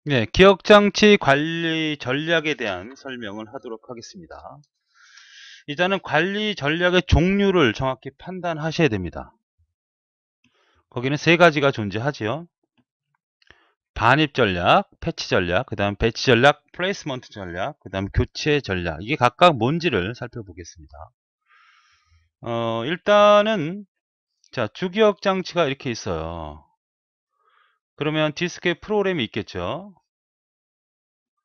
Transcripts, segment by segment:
네, 기억장치 관리 전략에 대한 설명을 하도록 하겠습니다. 일단은 관리 전략의 종류를 정확히 판단하셔야 됩니다. 거기는 세 가지가 존재하지요. 반입 전략, 패치 전략, 그 다음 배치 전략, 플레이스먼트 전략, 그 다음 교체 전략. 이게 각각 뭔지를 살펴보겠습니다. 일단은 자, 주기억 장치가 이렇게 있어요. 그러면 디스크에 프로그램이 있겠죠.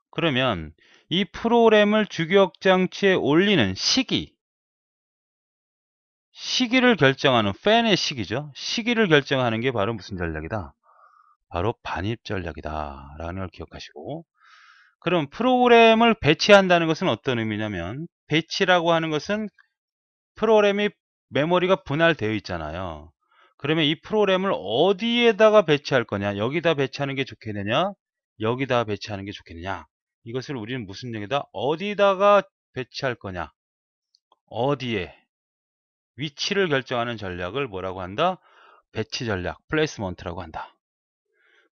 그러면 이 프로그램을 주기억 장치에 올리는 시기를 결정하는 팬의 시기죠. 시기를 결정하는 게 바로 무슨 전략이다? 바로 반입 전략이다 라는 걸 기억하시고, 그럼 프로그램을 배치한다는 것은 어떤 의미냐면, 배치라고 하는 것은 프로그램이 메모리가 분할되어 있잖아요. 그러면 이 프로그램을 어디에다가 배치할 거냐, 여기다 배치하는 게 좋겠느냐, 여기다 배치하는 게 좋겠느냐, 이것을 우리는 무슨 얘기다? 어디다가 배치할 거냐, 어디에, 위치를 결정하는 전략을 뭐라고 한다? 배치 전략, 플레이스먼트라고 한다.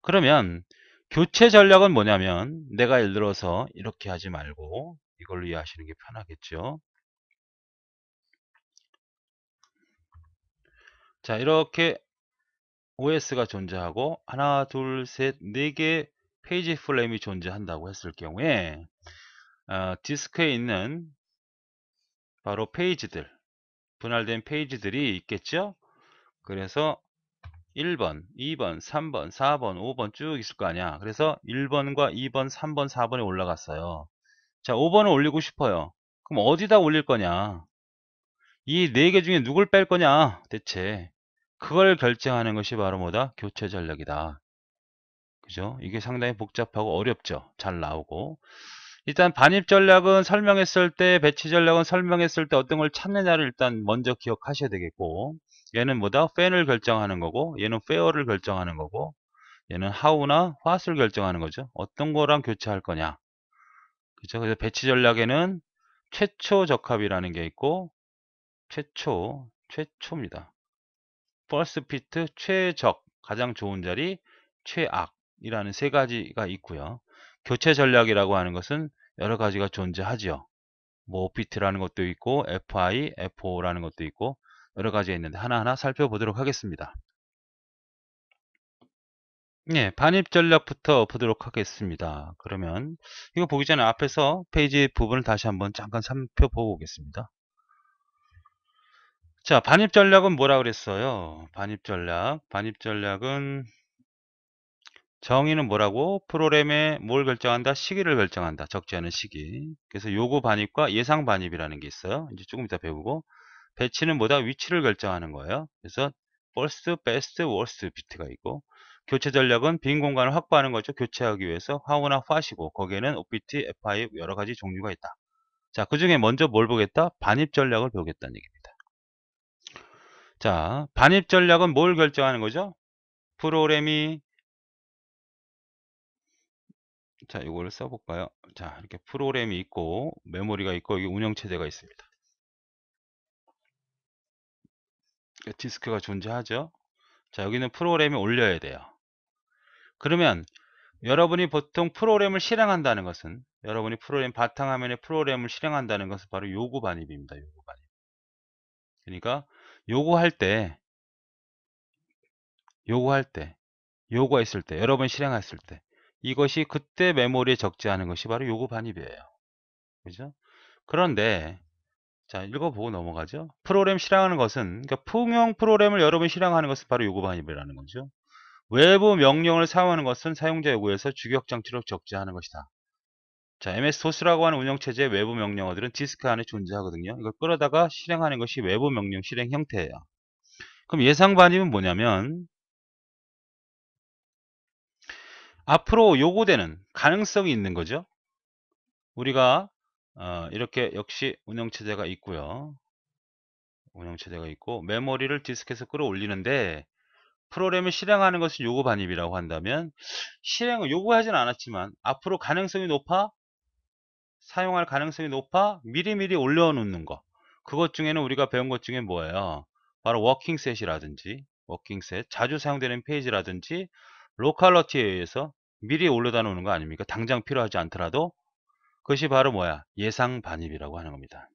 그러면 교체 전략은 뭐냐면, 내가 예를 들어서 이렇게 하지 말고 이걸로 이해하시는 게 편하겠죠. 자, 이렇게 OS가 존재하고 하나, 둘, 셋, 네 개 페이지 프레임이 존재한다고 했을 경우에 디스크에 있는 바로 페이지들, 분할된 페이지들이 있겠죠. 그래서 1번, 2번, 3번, 4번, 5번 쭉 있을 거 아니야. 그래서 1번과 2번, 3번, 4번에 올라갔어요. 자, 5번을 올리고 싶어요. 그럼 어디다 올릴 거냐? 이 네 개 중에 누굴 뺄 거냐? 대체. 그걸 결정하는 것이 바로 뭐다? 교체 전략이다. 그죠? 이게 상당히 복잡하고 어렵죠. 잘 나오고. 일단 반입 전략은 설명했을 때, 배치 전략은 설명했을 때 어떤 걸 찾느냐를 일단 먼저 기억하셔야 되겠고, 얘는 뭐다? 팬을 결정하는 거고, 얘는 페어를 결정하는 거고, 얘는 how나 what을 결정하는 거죠. 어떤 거랑 교체할 거냐. 그죠? 그래서 배치 전략에는 최초 적합이라는 게 있고, 최초입니다. first fit, 최적, 가장 좋은 자리, 최악이라는 세 가지가 있고요. 교체 전략이라고 하는 것은 여러 가지가 존재하지요. 뭐 OPT라는 것도 있고, FI, FO라는 것도 있고, 여러 가지가 있는데 하나하나 살펴보도록 하겠습니다. 예, 반입 전략부터 보도록 하겠습니다. 그러면 이거 보기 전에 앞에서 페이지 부분을 다시 한번 잠깐 살펴보고 오겠습니다. 자, 반입 전략은 뭐라 그랬어요? 반입 전략은 정의는 뭐라고? 프로그램에 뭘 결정한다? 시기를 결정한다. 적지 않은 시기. 그래서 요구 반입과 예상 반입이라는 게 있어요. 이제 조금 이따 배우고. 배치는 뭐다? 위치를 결정하는 거예요. 그래서 first, best, worst 비트가 있고, 교체 전략은 빈 공간을 확보하는 거죠. 교체하기 위해서 how나 what이고, 거기에는 opt, fi 여러 가지 종류가 있다. 자, 그 중에 먼저 뭘 보겠다? 반입 전략을 배우겠다는 얘기입니다. 자, 반입 전략은 뭘 결정하는 거죠? 프로그램이, 자, 이거를 써볼까요? 자, 이렇게 프로그램이 있고, 메모리가 있고, 여기 운영체제가 있습니다. 디스크가 존재하죠. 자, 여기는 프로그램이 올려야 돼요. 그러면 여러분이 보통 프로그램을 실행한다는 것은, 여러분이 프로그램 바탕화면에 프로그램을 실행한다는 것은 바로 요구 반입입니다. 요구 반입. 그러니까 요구할 때, 요구할 때, 요구가 있을 때, 여러분이 실행했을 때, 이것이 그때 메모리에 적재하는 것이 바로 요구 반입이에요. 그죠? 그런데 자, 읽어보고 넘어가죠. 프로그램 실행하는 것은, 그러니까 통용 프로그램을 여러분이 실행하는 것은 바로 요구 반입이라는 거죠. 외부 명령을 사용하는 것은 사용자 요구에서 주격 장치로 적재하는 것이다. 자, MS-DOS라고 하는 운영체제의 외부 명령어들은 디스크 안에 존재하거든요. 이걸 끌어다가 실행하는 것이 외부 명령 실행 형태예요. 그럼 예상 반입은 뭐냐면, 앞으로 요구되는 가능성이 있는 거죠. 우리가 이렇게 역시 운영체제가 있고요. 운영체제가 있고, 메모리를 디스크에서 끌어올리는데, 프로그램을 실행하는 것을 요구 반입이라고 한다면, 실행을 요구하진 않았지만 앞으로 가능성이 높아, 사용할 가능성이 높아 미리미리 올려놓는 거, 그것 중에는 우리가 배운 것 중에 뭐예요? 바로 워킹셋이라든지, 워킹셋, 자주 사용되는 페이지라든지, 로컬러티에 의해서 미리 올려다 놓는 거 아닙니까? 당장 필요하지 않더라도. 그것이 바로 뭐야? 예상 반입이라고 하는 겁니다.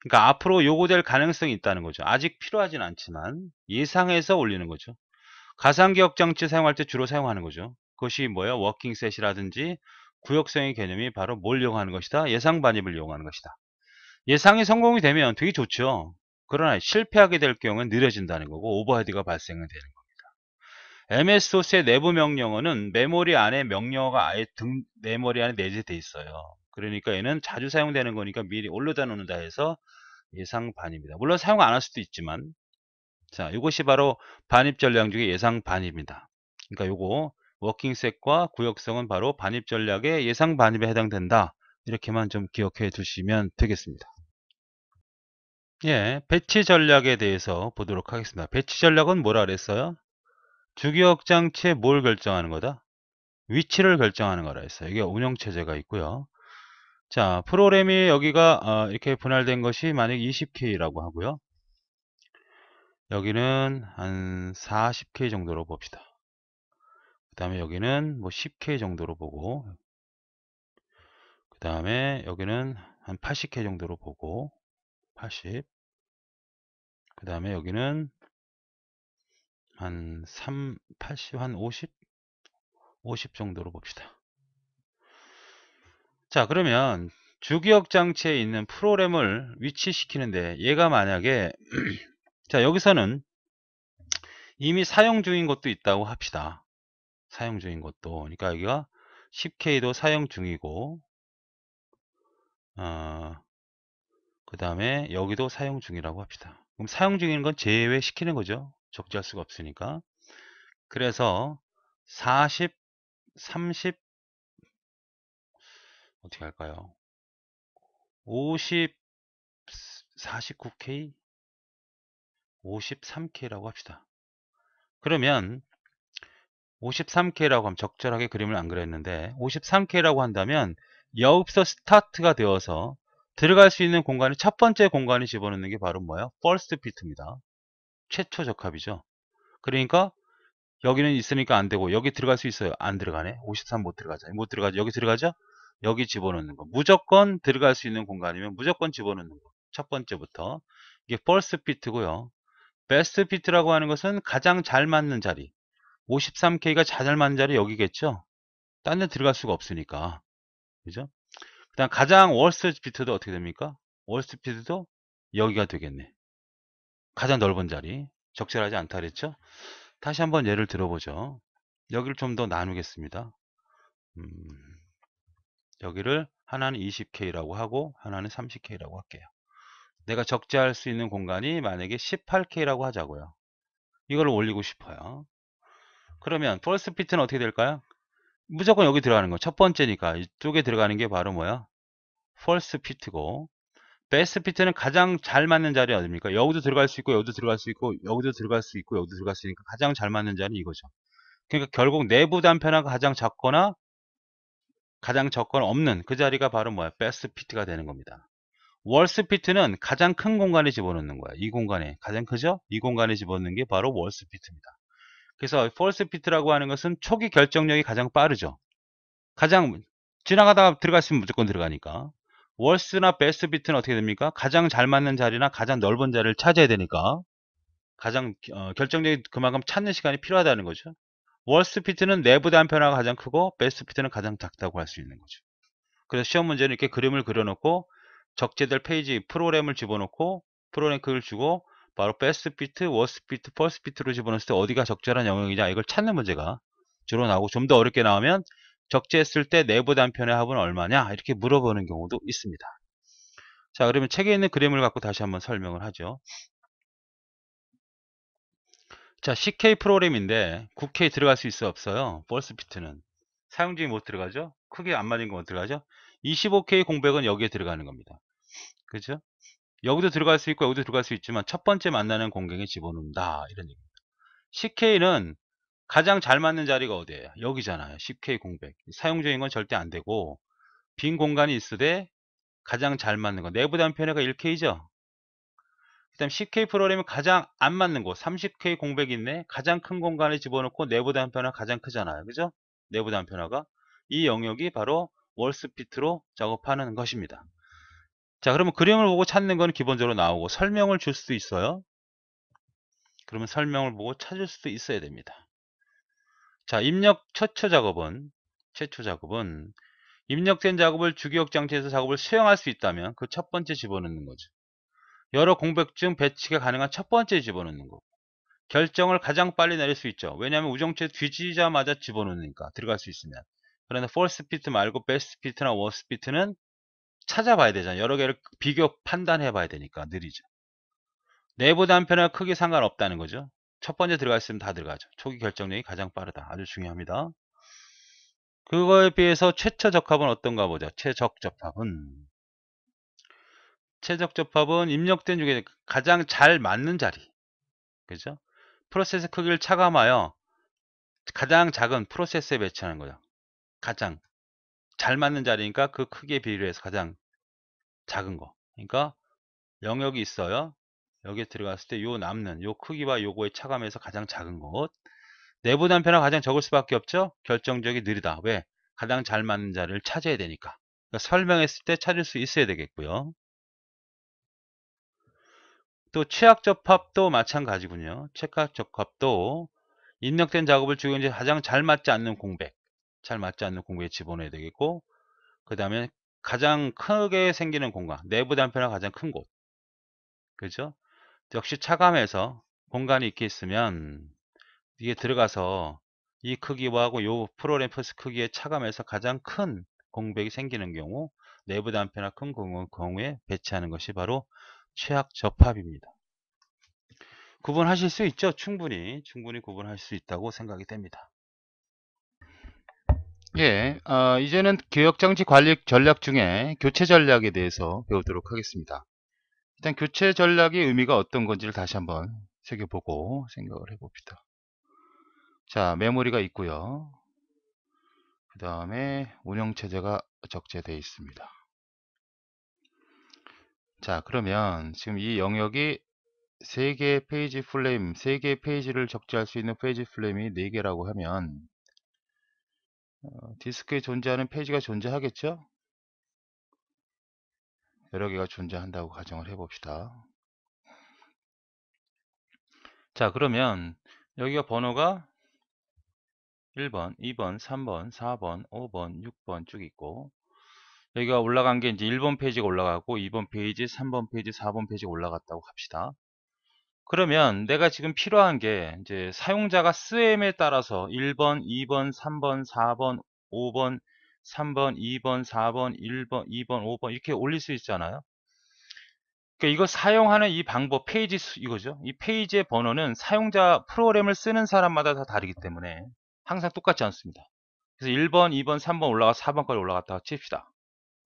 그러니까 앞으로 요구될 가능성이 있다는 거죠. 아직 필요하진 않지만 예상해서 올리는 거죠. 가상기억 장치 사용할 때 주로 사용하는 거죠. 그것이 뭐예요? 워킹셋이라든지 구역성의 개념이 바로 뭘 이용하는 것이다? 예상 반입을 이용하는 것이다. 예상이 성공이 되면 되게 좋죠. 그러나 실패하게 될 경우는 느려진다는 거고 오버헤드가 발생은 되는 거예요. MS-DOS의 내부 명령어는 메모리 안에 명령어가 아예 메모리 안에 내재되어 있어요. 그러니까 얘는 자주 사용되는 거니까 미리 올려다 놓는다 해서 예상 반입니다. 물론 사용 안 할 수도 있지만, 자, 이것이 바로 반입 전략 중에 예상 반입입니다. 그러니까 요거 워킹셋과 구역성은 바로 반입 전략의 예상 반입에 해당된다. 이렇게만 좀 기억해 두시면 되겠습니다. 예, 배치 전략에 대해서 보도록 하겠습니다. 배치 전략은 뭐라 그랬어요? 주기억 장치에 뭘 결정하는 거다? 위치를 결정하는 거라 했어요. 이게 운영체제가 있고요. 자, 프로그램이 여기가 이렇게 분할된 것이 만약 20K라고 하고요. 여기는 한 40K 정도로 봅시다. 그 다음에 여기는 뭐 10K 정도로 보고, 그 다음에 여기는 한 80K 정도로 보고, 80. 그 다음에 여기는 한 80, 한 50? 50 정도로 봅시다. 자, 그러면 주기억 장치에 있는 프로그램을 위치시키는데 얘가 만약에 자, 여기서는 이미 사용 중인 것도 있다고 합시다. 사용 중인 것도. 그러니까 여기가 10K도 사용 중이고, 그 다음에 여기도 사용 중이라고 합시다. 그럼 사용 중인 건 제외시키는 거죠. 적재할 수가 없으니까. 그래서 40, 30, 어떻게 할까요? 50, 49K, 53K라고 합시다. 그러면 53K라고 하면 적절하게 그림을 안 그렸는데 53K라고 한다면 여기서 스타트가 되어서 들어갈 수 있는 공간이 첫 번째 공간에 집어넣는 게 바로 뭐예요? 퍼스트 피트입니다. 최초 적합이죠. 그러니까 여기는 있으니까 안 되고 여기 들어갈 수 있어요. 안 들어가네. 53 못 들어가죠. 못 들어가죠. 여기 들어가죠. 여기 집어넣는 거. 무조건 들어갈 수 있는 공간이면 무조건 집어넣는 거. 첫 번째부터. 이게 퍼스트 피트고요. 베스트 피트라고 하는 것은 가장 잘 맞는 자리. 53K가 잘 맞는 자리 여기겠죠. 딴 데 들어갈 수가 없으니까. 그죠? 그 다음 가장 월스트 피트도 어떻게 됩니까? 월스트 피트도 여기가 되겠네. 가장 넓은 자리. 적절하지 않다 그랬죠? 다시 한번 예를 들어보죠. 여기를 좀 더 나누겠습니다. 여기를 하나는 20K라고 하고 하나는 30K라고 할게요. 내가 적재할 수 있는 공간이 만약에 18K라고 하자고요. 이걸 올리고 싶어요. 그러면 펄스 피트는 어떻게 될까요? 무조건 여기 들어가는 거. 첫 번째니까 이쪽에 들어가는 게 바로 뭐야? 펄스 피트고, 베스트 피트는 가장 잘 맞는 자리 어딥니까? 여기도 들어갈 수 있고 여기도 들어갈 수 있고 여기도 들어갈 수 있고 여기도 들어갈 수 있으니까 가장 잘 맞는 자리 이거죠. 그러니까 결국 내부 단편화가 가장 작거나 가장 적거나 없는 그 자리가 바로 뭐야? 베스트 피트가 되는 겁니다. 월스 피트는 가장 큰 공간에 집어넣는 거야. 이 공간에 가장 크죠? 이 공간에 집어넣는 게 바로 월스 피트입니다. 그래서 펄스 피트라고 하는 것은 초기 결정력이 가장 빠르죠. 가장 지나가다가 들어갔으면 무조건 들어가니까. 월스나 베스트 피트는 어떻게 됩니까? 가장 잘 맞는 자리나 가장 넓은 자리를 찾아야 되니까 가장 결정력이 그만큼 찾는 시간이 필요하다는 거죠. 월스 피트는 내부 단편화가 가장 크고 베스트 피트는 가장 작다고 할 수 있는 거죠. 그래서 시험 문제는 이렇게 그림을 그려놓고 적재될 페이지 프로그램을 집어넣고 프로그램 크기를 주고 바로 베스트 피트, 워스트 피트, 퍼스트 피트로 집어넣었을 때 어디가 적절한 영역이냐 이걸 찾는 문제가 주로 나오고, 좀 더 어렵게 나오면 적재했을 때 내부 단편의 합은 얼마냐 이렇게 물어보는 경우도 있습니다. 자, 그러면 책에 있는 그림을 갖고 다시 한번 설명을 하죠. 자, CK 프로그램인데 9K 들어갈 수 있어 없어요? 퍼스트 피트는 사용 중에 못 들어가죠. 크게 안 맞은 거 못 들어가죠. 25K 공백은 여기에 들어가는 겁니다. 그죠? 여기도 들어갈 수 있고 여기도 들어갈 수 있지만 첫 번째 만나는 공간에 집어넣는다 이런 얘기입니다. CK는 가장 잘 맞는 자리가 어디예요? 여기잖아요. 10K 공백. 사용 중인 건 절대 안 되고 빈 공간이 있으되 가장 잘 맞는 거. 내부 단편화가 1K죠. 그 다음 10K 프로그램이 가장 안 맞는 곳 30K 공백이 있네. 가장 큰 공간에 집어넣고 내부 단편화 가장 크잖아요. 그죠? 내부 단편화가. 이 영역이 바로 월스피트로 작업하는 것입니다. 자, 그러면 그림을 보고 찾는 건 기본적으로 나오고 설명을 줄 수도 있어요. 그러면 설명을 보고 찾을 수도 있어야 됩니다. 자, 입력 최초 작업은 입력된 작업을 주기억 장치에서 작업을 수행할 수 있다면 그 첫 번째 집어넣는 거죠. 여러 공백 중 배치가 가능한 첫 번째 집어넣는 거고, 결정을 가장 빨리 내릴 수 있죠. 왜냐하면 우정체 뒤지자마자 집어넣으니까 들어갈 수 있으면. 그런데 false fit 말고 best fit나 worst fit는 찾아봐야 되잖아요. 여러 개를 비교 판단해 봐야 되니까 느리죠. 내부 단편과 크기 상관없다는 거죠. 첫 번째 들어가 있으면 다 들어가죠. 초기 결정력이 가장 빠르다. 아주 중요합니다. 그거에 비해서 최저 적합은 어떤가 보자. 최적 접합은 입력된 중에 가장 잘 맞는 자리. 그죠? 프로세스 크기를 차감하여 가장 작은 프로세스에 배치하는 거죠. 가장 잘 맞는 자리니까 그 크기에 비례해서 가장 작은 거. 그러니까 영역이 있어요. 여기에 들어갔을 때 요 남는 요 크기와 요거의 차감에서 가장 작은 것. 내부 단편화 가장 적을 수밖에 없죠. 결정적이 느리다. 왜? 가장 잘 맞는 자리를 찾아야 되니까. 그러니까 설명했을 때 찾을 수 있어야 되겠고요. 또 최악 접합도 마찬가지군요. 최악 접합도 입력된 작업을 주기에 가장 잘 맞지 않는 공백, 잘 맞지 않는 공백에 집어넣어야 되겠고, 그 다음에 가장 크게 생기는 공간, 내부 단편화 가장 큰 곳, 그죠? 역시 차감해서 공간이 있게 있으면 이게 들어가서 이 크기와 하고 요 프로램퍼스 크기에 차감해서 가장 큰 공백이 생기는 경우, 내부 단편화 큰 경우에 배치하는 것이 바로 최악 접합입니다. 구분하실 수 있죠? 충분히 구분할 수 있다고 생각이 됩니다. 예, 이제는 교역장치 관리 전략 중에 교체 전략에 대해서 배우도록 하겠습니다. 일단 교체 전략의 의미가 어떤 건지를 다시 한번 새겨보고 생각을 해봅시다. 자, 메모리가 있고요. 그 다음에 운영체제가 적재되어 있습니다. 자, 그러면 지금 이 영역이 3개의 페이지 플레임, 3개의 페이지를 적재할 수 있는 페이지 플레임이 4개라고 하면 디스크에 존재하는 페이지가 존재하겠죠? 여러 개가 존재한다고 가정을 해봅시다. 자, 그러면 여기가 번호가 1번, 2번, 3번, 4번, 5번, 6번 쭉 있고, 여기가 올라간 게 이제 1번 페이지가 올라가고 2번 페이지, 3번 페이지, 4번 페이지가 올라갔다고 합시다. 그러면 내가 지금 필요한 게 이제 사용자가 쓰임에 따라서 1번, 2번, 3번, 4번, 5번, 3번, 2번, 4번, 1번, 2번, 5번 이렇게 올릴 수 있잖아요. 그러니까 이거 사용하는 이 방법 페이지 수 이거죠. 이 페이지의 번호는 사용자 프로그램을 쓰는 사람마다 다 다르기 때문에 항상 똑같지 않습니다. 그래서 1번, 2번, 3번 올라가 4번까지 올라갔다가 칩시다.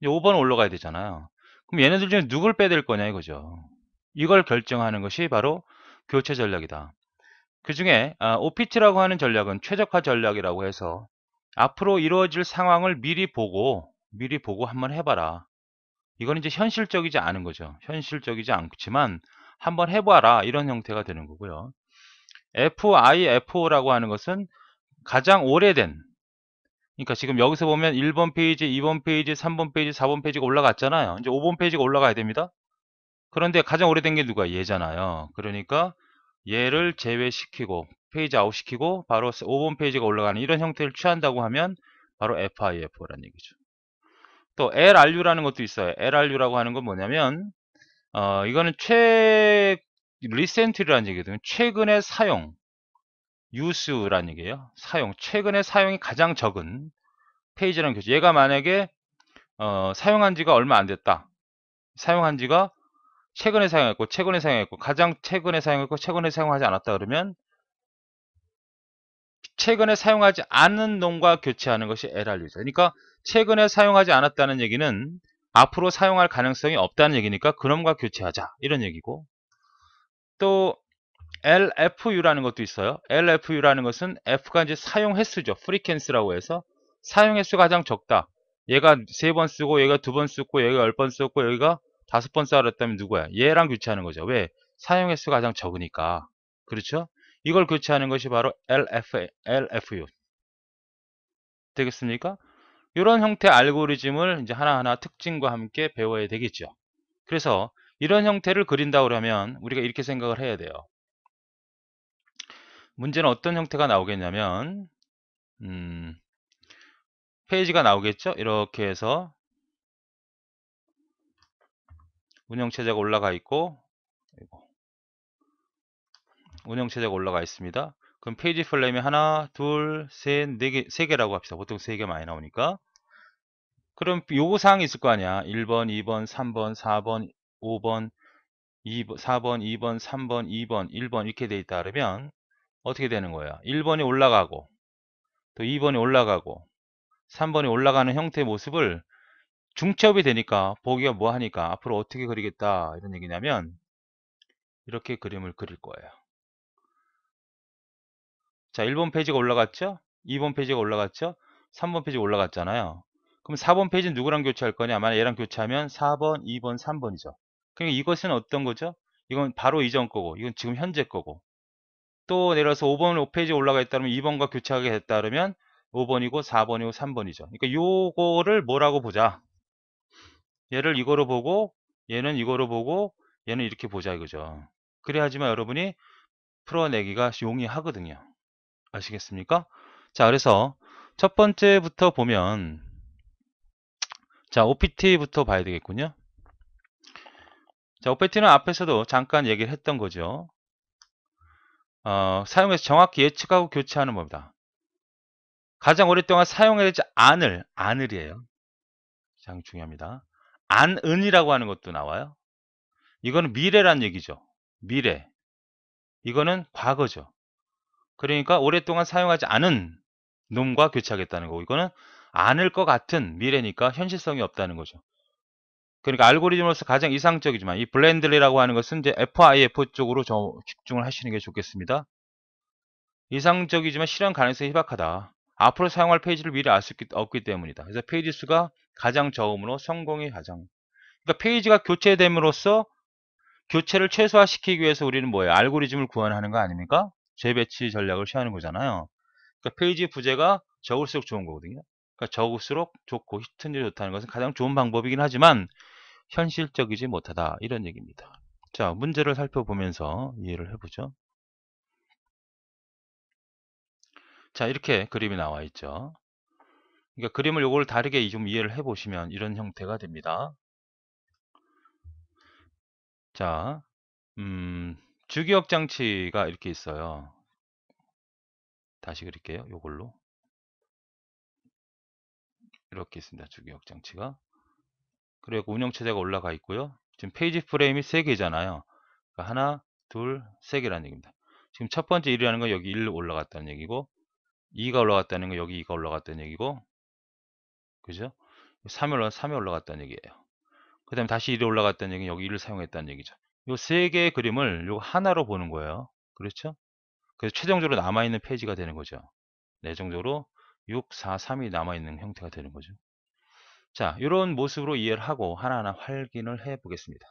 이제 5번 올라가야 되잖아요. 그럼 얘네들 중에 누굴 빼야 될 거냐 이거죠. 이걸 결정하는 것이 바로 교체 전략이다. 그 중에 OPT라고 하는 전략은 최적화 전략이라고 해서 앞으로 이루어질 상황을 미리 보고 한번 해봐라. 이건 이제 현실적이지 않은 거죠. 현실적이지 않지만 한번 해봐라 이런 형태가 되는 거고요. FIFO라고 하는 것은 가장 오래된, 그러니까 지금 여기서 보면 1번 페이지, 2번 페이지, 3번 페이지, 4번 페이지가 올라갔잖아요. 이제 5번 페이지가 올라가야 됩니다. 그런데 가장 오래된 게 누가? 얘잖아요. 그러니까 얘를 제외시키고 페이지 아웃시키고 바로 5번 페이지가 올라가는 이런 형태를 취한다고 하면 바로 FIFO라는 얘기죠. 또 LRU라는 것도 있어요. LRU라고 하는 건 뭐냐면 이거는 리센트리라는 얘기거든요. 최근의 사용, 유스라는 얘기예요. 사용, 최근의 사용이 가장 적은 페이지라는 거죠. 얘가 만약에 사용한 지가 얼마 안 됐다. 사용한 지가 최근에 사용했고, 가장 최근에 사용했고, 최근에 사용하지 않았다 그러면 최근에 사용하지 않은 놈과 교체하는 것이 LRU죠. 그러니까 최근에 사용하지 않았다는 얘기는 앞으로 사용할 가능성이 없다는 얘기니까 그놈과 교체하자 이런 얘기고, 또 LFU라는 것도 있어요. LFU라는 것은 F가 이제 사용 횟수죠. 프리퀀스라고 해서 사용 횟수가 가장 적다. 얘가 3번 쓰고 얘가 2번 쓰고 얘가 10번 썼고 여기가 5번 써랬다면 누구야? 얘랑 교체하는 거죠. 왜? 사용 횟수가 가장 적으니까. 그렇죠? 이걸 교체하는 것이 바로 LFU. 되겠습니까? 이런 형태 알고리즘을 이제 하나하나 특징과 함께 배워야 되겠죠. 그래서 이런 형태를 그린다고 그러면 우리가 이렇게 생각을 해야 돼요. 문제는 어떤 형태가 나오겠냐면 페이지가 나오겠죠. 이렇게 해서 운영체제가 올라가 있고 운영체제가 올라가 있습니다. 그럼 페이지 플레임이 하나, 둘, 셋, 네 개, 세 개라고 합시다. 보통 세 개 많이 나오니까. 그럼 요구사항이 있을 거 아니야. 1번, 2번, 3번, 4번, 5번, 2번, 4번, 2번, 3번, 2번, 1번 이렇게 돼 있다 그러면 어떻게 되는 거야? 1번이 올라가고 또 2번이 올라가고 3번이 올라가는 형태의 모습을 중첩이 되니까 보기가 뭐 하니까 앞으로 어떻게 그리겠다 이런 얘기냐면 이렇게 그림을 그릴 거예요. 자, 1번 페이지가 올라갔죠? 2번 페이지가 올라갔죠? 3번 페이지가 올라갔잖아요. 그럼 4번 페이지는 누구랑 교체할 거냐? 만약 얘랑 교체하면 4번, 2번, 3번이죠. 그러니까 이것은 어떤 거죠? 이건 바로 이전 거고, 이건 지금 현재 거고. 또 내려서 5번 5페이지에 올라가 있다 그러면 2번과 교체하게 됐다 그러면 5번이고 4번이고 3번이죠. 그러니까 요거를 뭐라고 보자. 얘를 이거로 보고, 얘는 이거로 보고, 얘는 이렇게 보자 이거죠. 그래야지만 여러분이 풀어내기가 용이하거든요. 아시겠습니까? 자, 그래서 첫 번째부터 보면 자, OPT부터 봐야 되겠군요. 자, OPT는 앞에서도 잠깐 얘기를 했던 거죠. 사용해서 정확히 예측하고 교체하는 겁니다. 가장 오랫동안 사용하지 않을이에요. 가장 중요합니다. 안은이라고 하는 것도 나와요. 이거는 미래란 얘기죠. 미래. 이거는 과거죠. 그러니까 오랫동안 사용하지 않은 놈과 교체하겠다는 거고 이거는 않을 것 같은 미래니까 현실성이 없다는 거죠. 그러니까 알고리즘으로서 가장 이상적이지만 이 블렌들리라고 하는 것은 이제 FIF 쪽으로 집중을 하시는 게 좋겠습니다. 이상적이지만 실현 가능성이 희박하다. 앞으로 사용할 페이지를 미리 알 수 없기 때문이다. 그래서 페이지 수가 가장 적음으로 성공이 가장. 그러니까 페이지가 교체됨으로써 교체를 최소화시키기 위해서 우리는 뭐예요? 알고리즘을 구현하는 거 아닙니까? 재배치 전략을 취하는 거잖아요. 그러니까 페이지 부재가 적을수록 좋은 거거든요. 그러니까 적을수록 좋고 히트율이 좋다는 것은 가장 좋은 방법이긴 하지만 현실적이지 못하다 이런 얘기입니다. 자, 문제를 살펴보면서 이해를 해보죠. 자, 이렇게 그림이 나와 있죠. 그러니까 그림을 요걸 다르게 좀 이해를 해보시면 이런 형태가 됩니다. 자, 주기억 장치가 이렇게 있어요. 다시 그릴게요. 요걸로 이렇게 있습니다. 주기억 장치가. 그리고 운영체제가 올라가 있고요. 지금 페이지 프레임이 3개잖아요. 그러니까 하나, 둘, 3개라는 얘기입니다. 지금 첫 번째 1이라는 건 여기 1 올라갔다는 얘기고 2가 올라갔다는 건 여기 2가 올라갔다는 얘기고 그죠? 3이 올라갔다는 얘기예요. 그 다음에 다시 1이 올라갔다는 얘기는 여기 1을 사용했다는 얘기죠. 요 3개의 그림을 요 하나로 보는 거예요. 그렇죠? 그래서 최종적으로 남아있는 페이지가 되는 거죠. 내정적으로 6, 4, 3이 남아있는 형태가 되는 거죠. 자, 이런 모습으로 이해를 하고 하나하나 확인을 해 보겠습니다.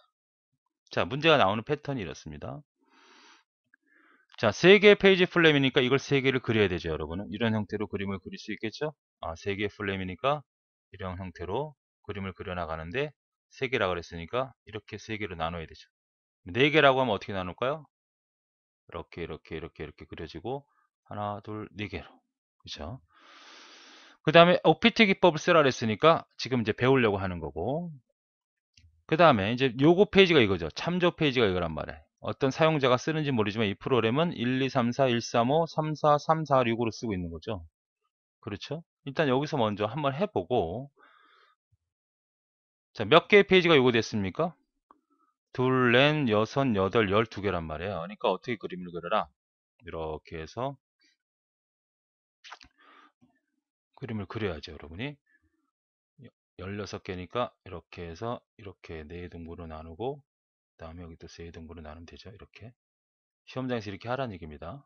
자, 문제가 나오는 패턴이 이렇습니다. 자, 3개의 페이지 플레임이니까 이걸 3개를 그려야 되죠, 여러분은. 이런 형태로 그림을 그릴 수 있겠죠? 3개의 플레임이니까 이런 형태로 그림을 그려나가는데 3개라고 그랬으니까 이렇게 3개로 나눠야 되죠. 4개라고 하면 어떻게 나눌까요? 이렇게 그려지고 하나, 둘, 4개로. 그죠? 그 다음에 OPT 기법을 쓰라 그랬으니까 지금 이제 배우려고 하는 거고 그 다음에 이제 요거 페이지가 이거죠. 참조 페이지가 이거란 말이에요. 어떤 사용자가 쓰는지 모르지만 이 프로그램은 1, 2, 3, 4, 1, 3, 5, 3, 4, 3, 4, 6으로 쓰고 있는 거죠. 그렇죠? 일단 여기서 먼저 한번 해보고 자, 몇 개의 페이지가 요거 됐습니까? 둘, 넷, 여섯, 여덟, 12개란 말이에요. 그러니까 어떻게 그림을 그려라? 이렇게 해서 그림을 그려야죠, 여러분이. 16개니까 이렇게 해서 이렇게 4등분으로 나누고 그 다음에 여기 또 3등분으로 나누면 되죠. 이렇게. 시험장에서 이렇게 하라는 얘기입니다.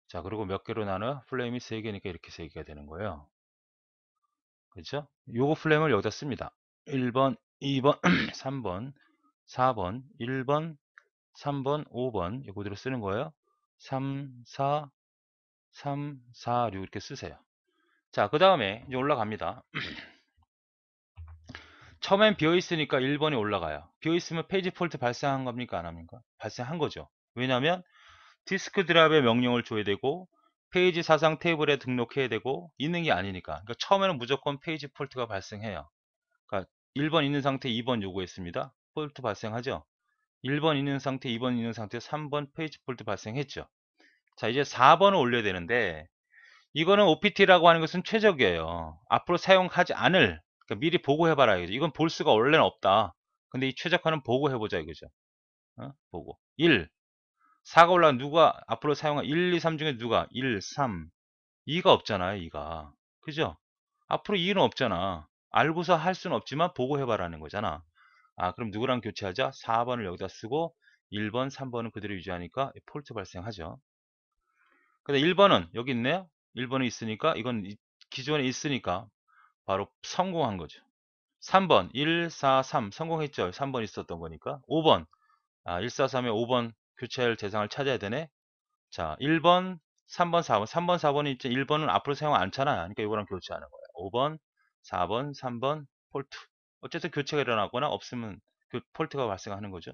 자, 그리고 몇 개로 나눠? 플레임이 3개니까 이렇게 3개가 되는 거예요. 그렇죠? 요거 플레임을 여기다 씁니다. 1번, 2번, 3번, 4번, 1번, 3번, 5번 이거 그대로 쓰는 거예요. 3, 4, 3, 4, 6 이렇게 쓰세요. 자, 그 다음에 이제 올라갑니다. 처음엔 비어있으니까 1번이 올라가요. 비어있으면 페이지 폴트 발생한 겁니까? 안 합니까? 발생한 거죠. 왜냐하면 디스크 드랍에 명령을 줘야 되고 페이지 사상 테이블에 등록해야 되고 있는 게 아니니까. 그러니까 처음에는 무조건 페이지 폴트가 발생해요. 그러니까 1번 있는 상태 2번 요구했습니다. 폴트 발생하죠. 1번 있는 상태 2번 있는 상태 3번 페이지 폴트 발생했죠. 자, 이제 4번을 올려야 되는데 이거는 OPT라고 하는 것은 최적이에요. 앞으로 사용하지 않을, 그러니까 미리 보고해봐라 이거죠. 이건 볼 수가 원래는 없다. 근데 이 최적화는 보고해보자 이거죠. 보고 1, 4가 올라간 누가 앞으로 사용할 1, 2, 3 중에 누가 1, 3, 2가 없잖아요. 2가 그죠? 앞으로 2는 없잖아. 알고서 할 수는 없지만 보고해봐라는 거잖아. 아, 그럼 누구랑 교체하자? 4번을 여기다 쓰고 1번, 3번은 그대로 유지하니까 폴트 발생하죠. 근데 1번은 여기 있네요. 1번에 있으니까 이건 기존에 있으니까 바로 성공한 거죠. 3번 1, 4, 3 성공했죠. 3번 있었던 거니까. 5번 1, 4, 3에 5번 교체할 대상을 찾아야 되네. 자, 1번, 3번, 4번. 3번, 4번이 있죠. 1번은 앞으로 사용 않잖아요. 그러니까 이거랑 교체하는 거예요. 5번, 4번, 3번 폴트. 어쨌든 교체가 일어나거나 없으면 그 폴트가 발생하는 거죠.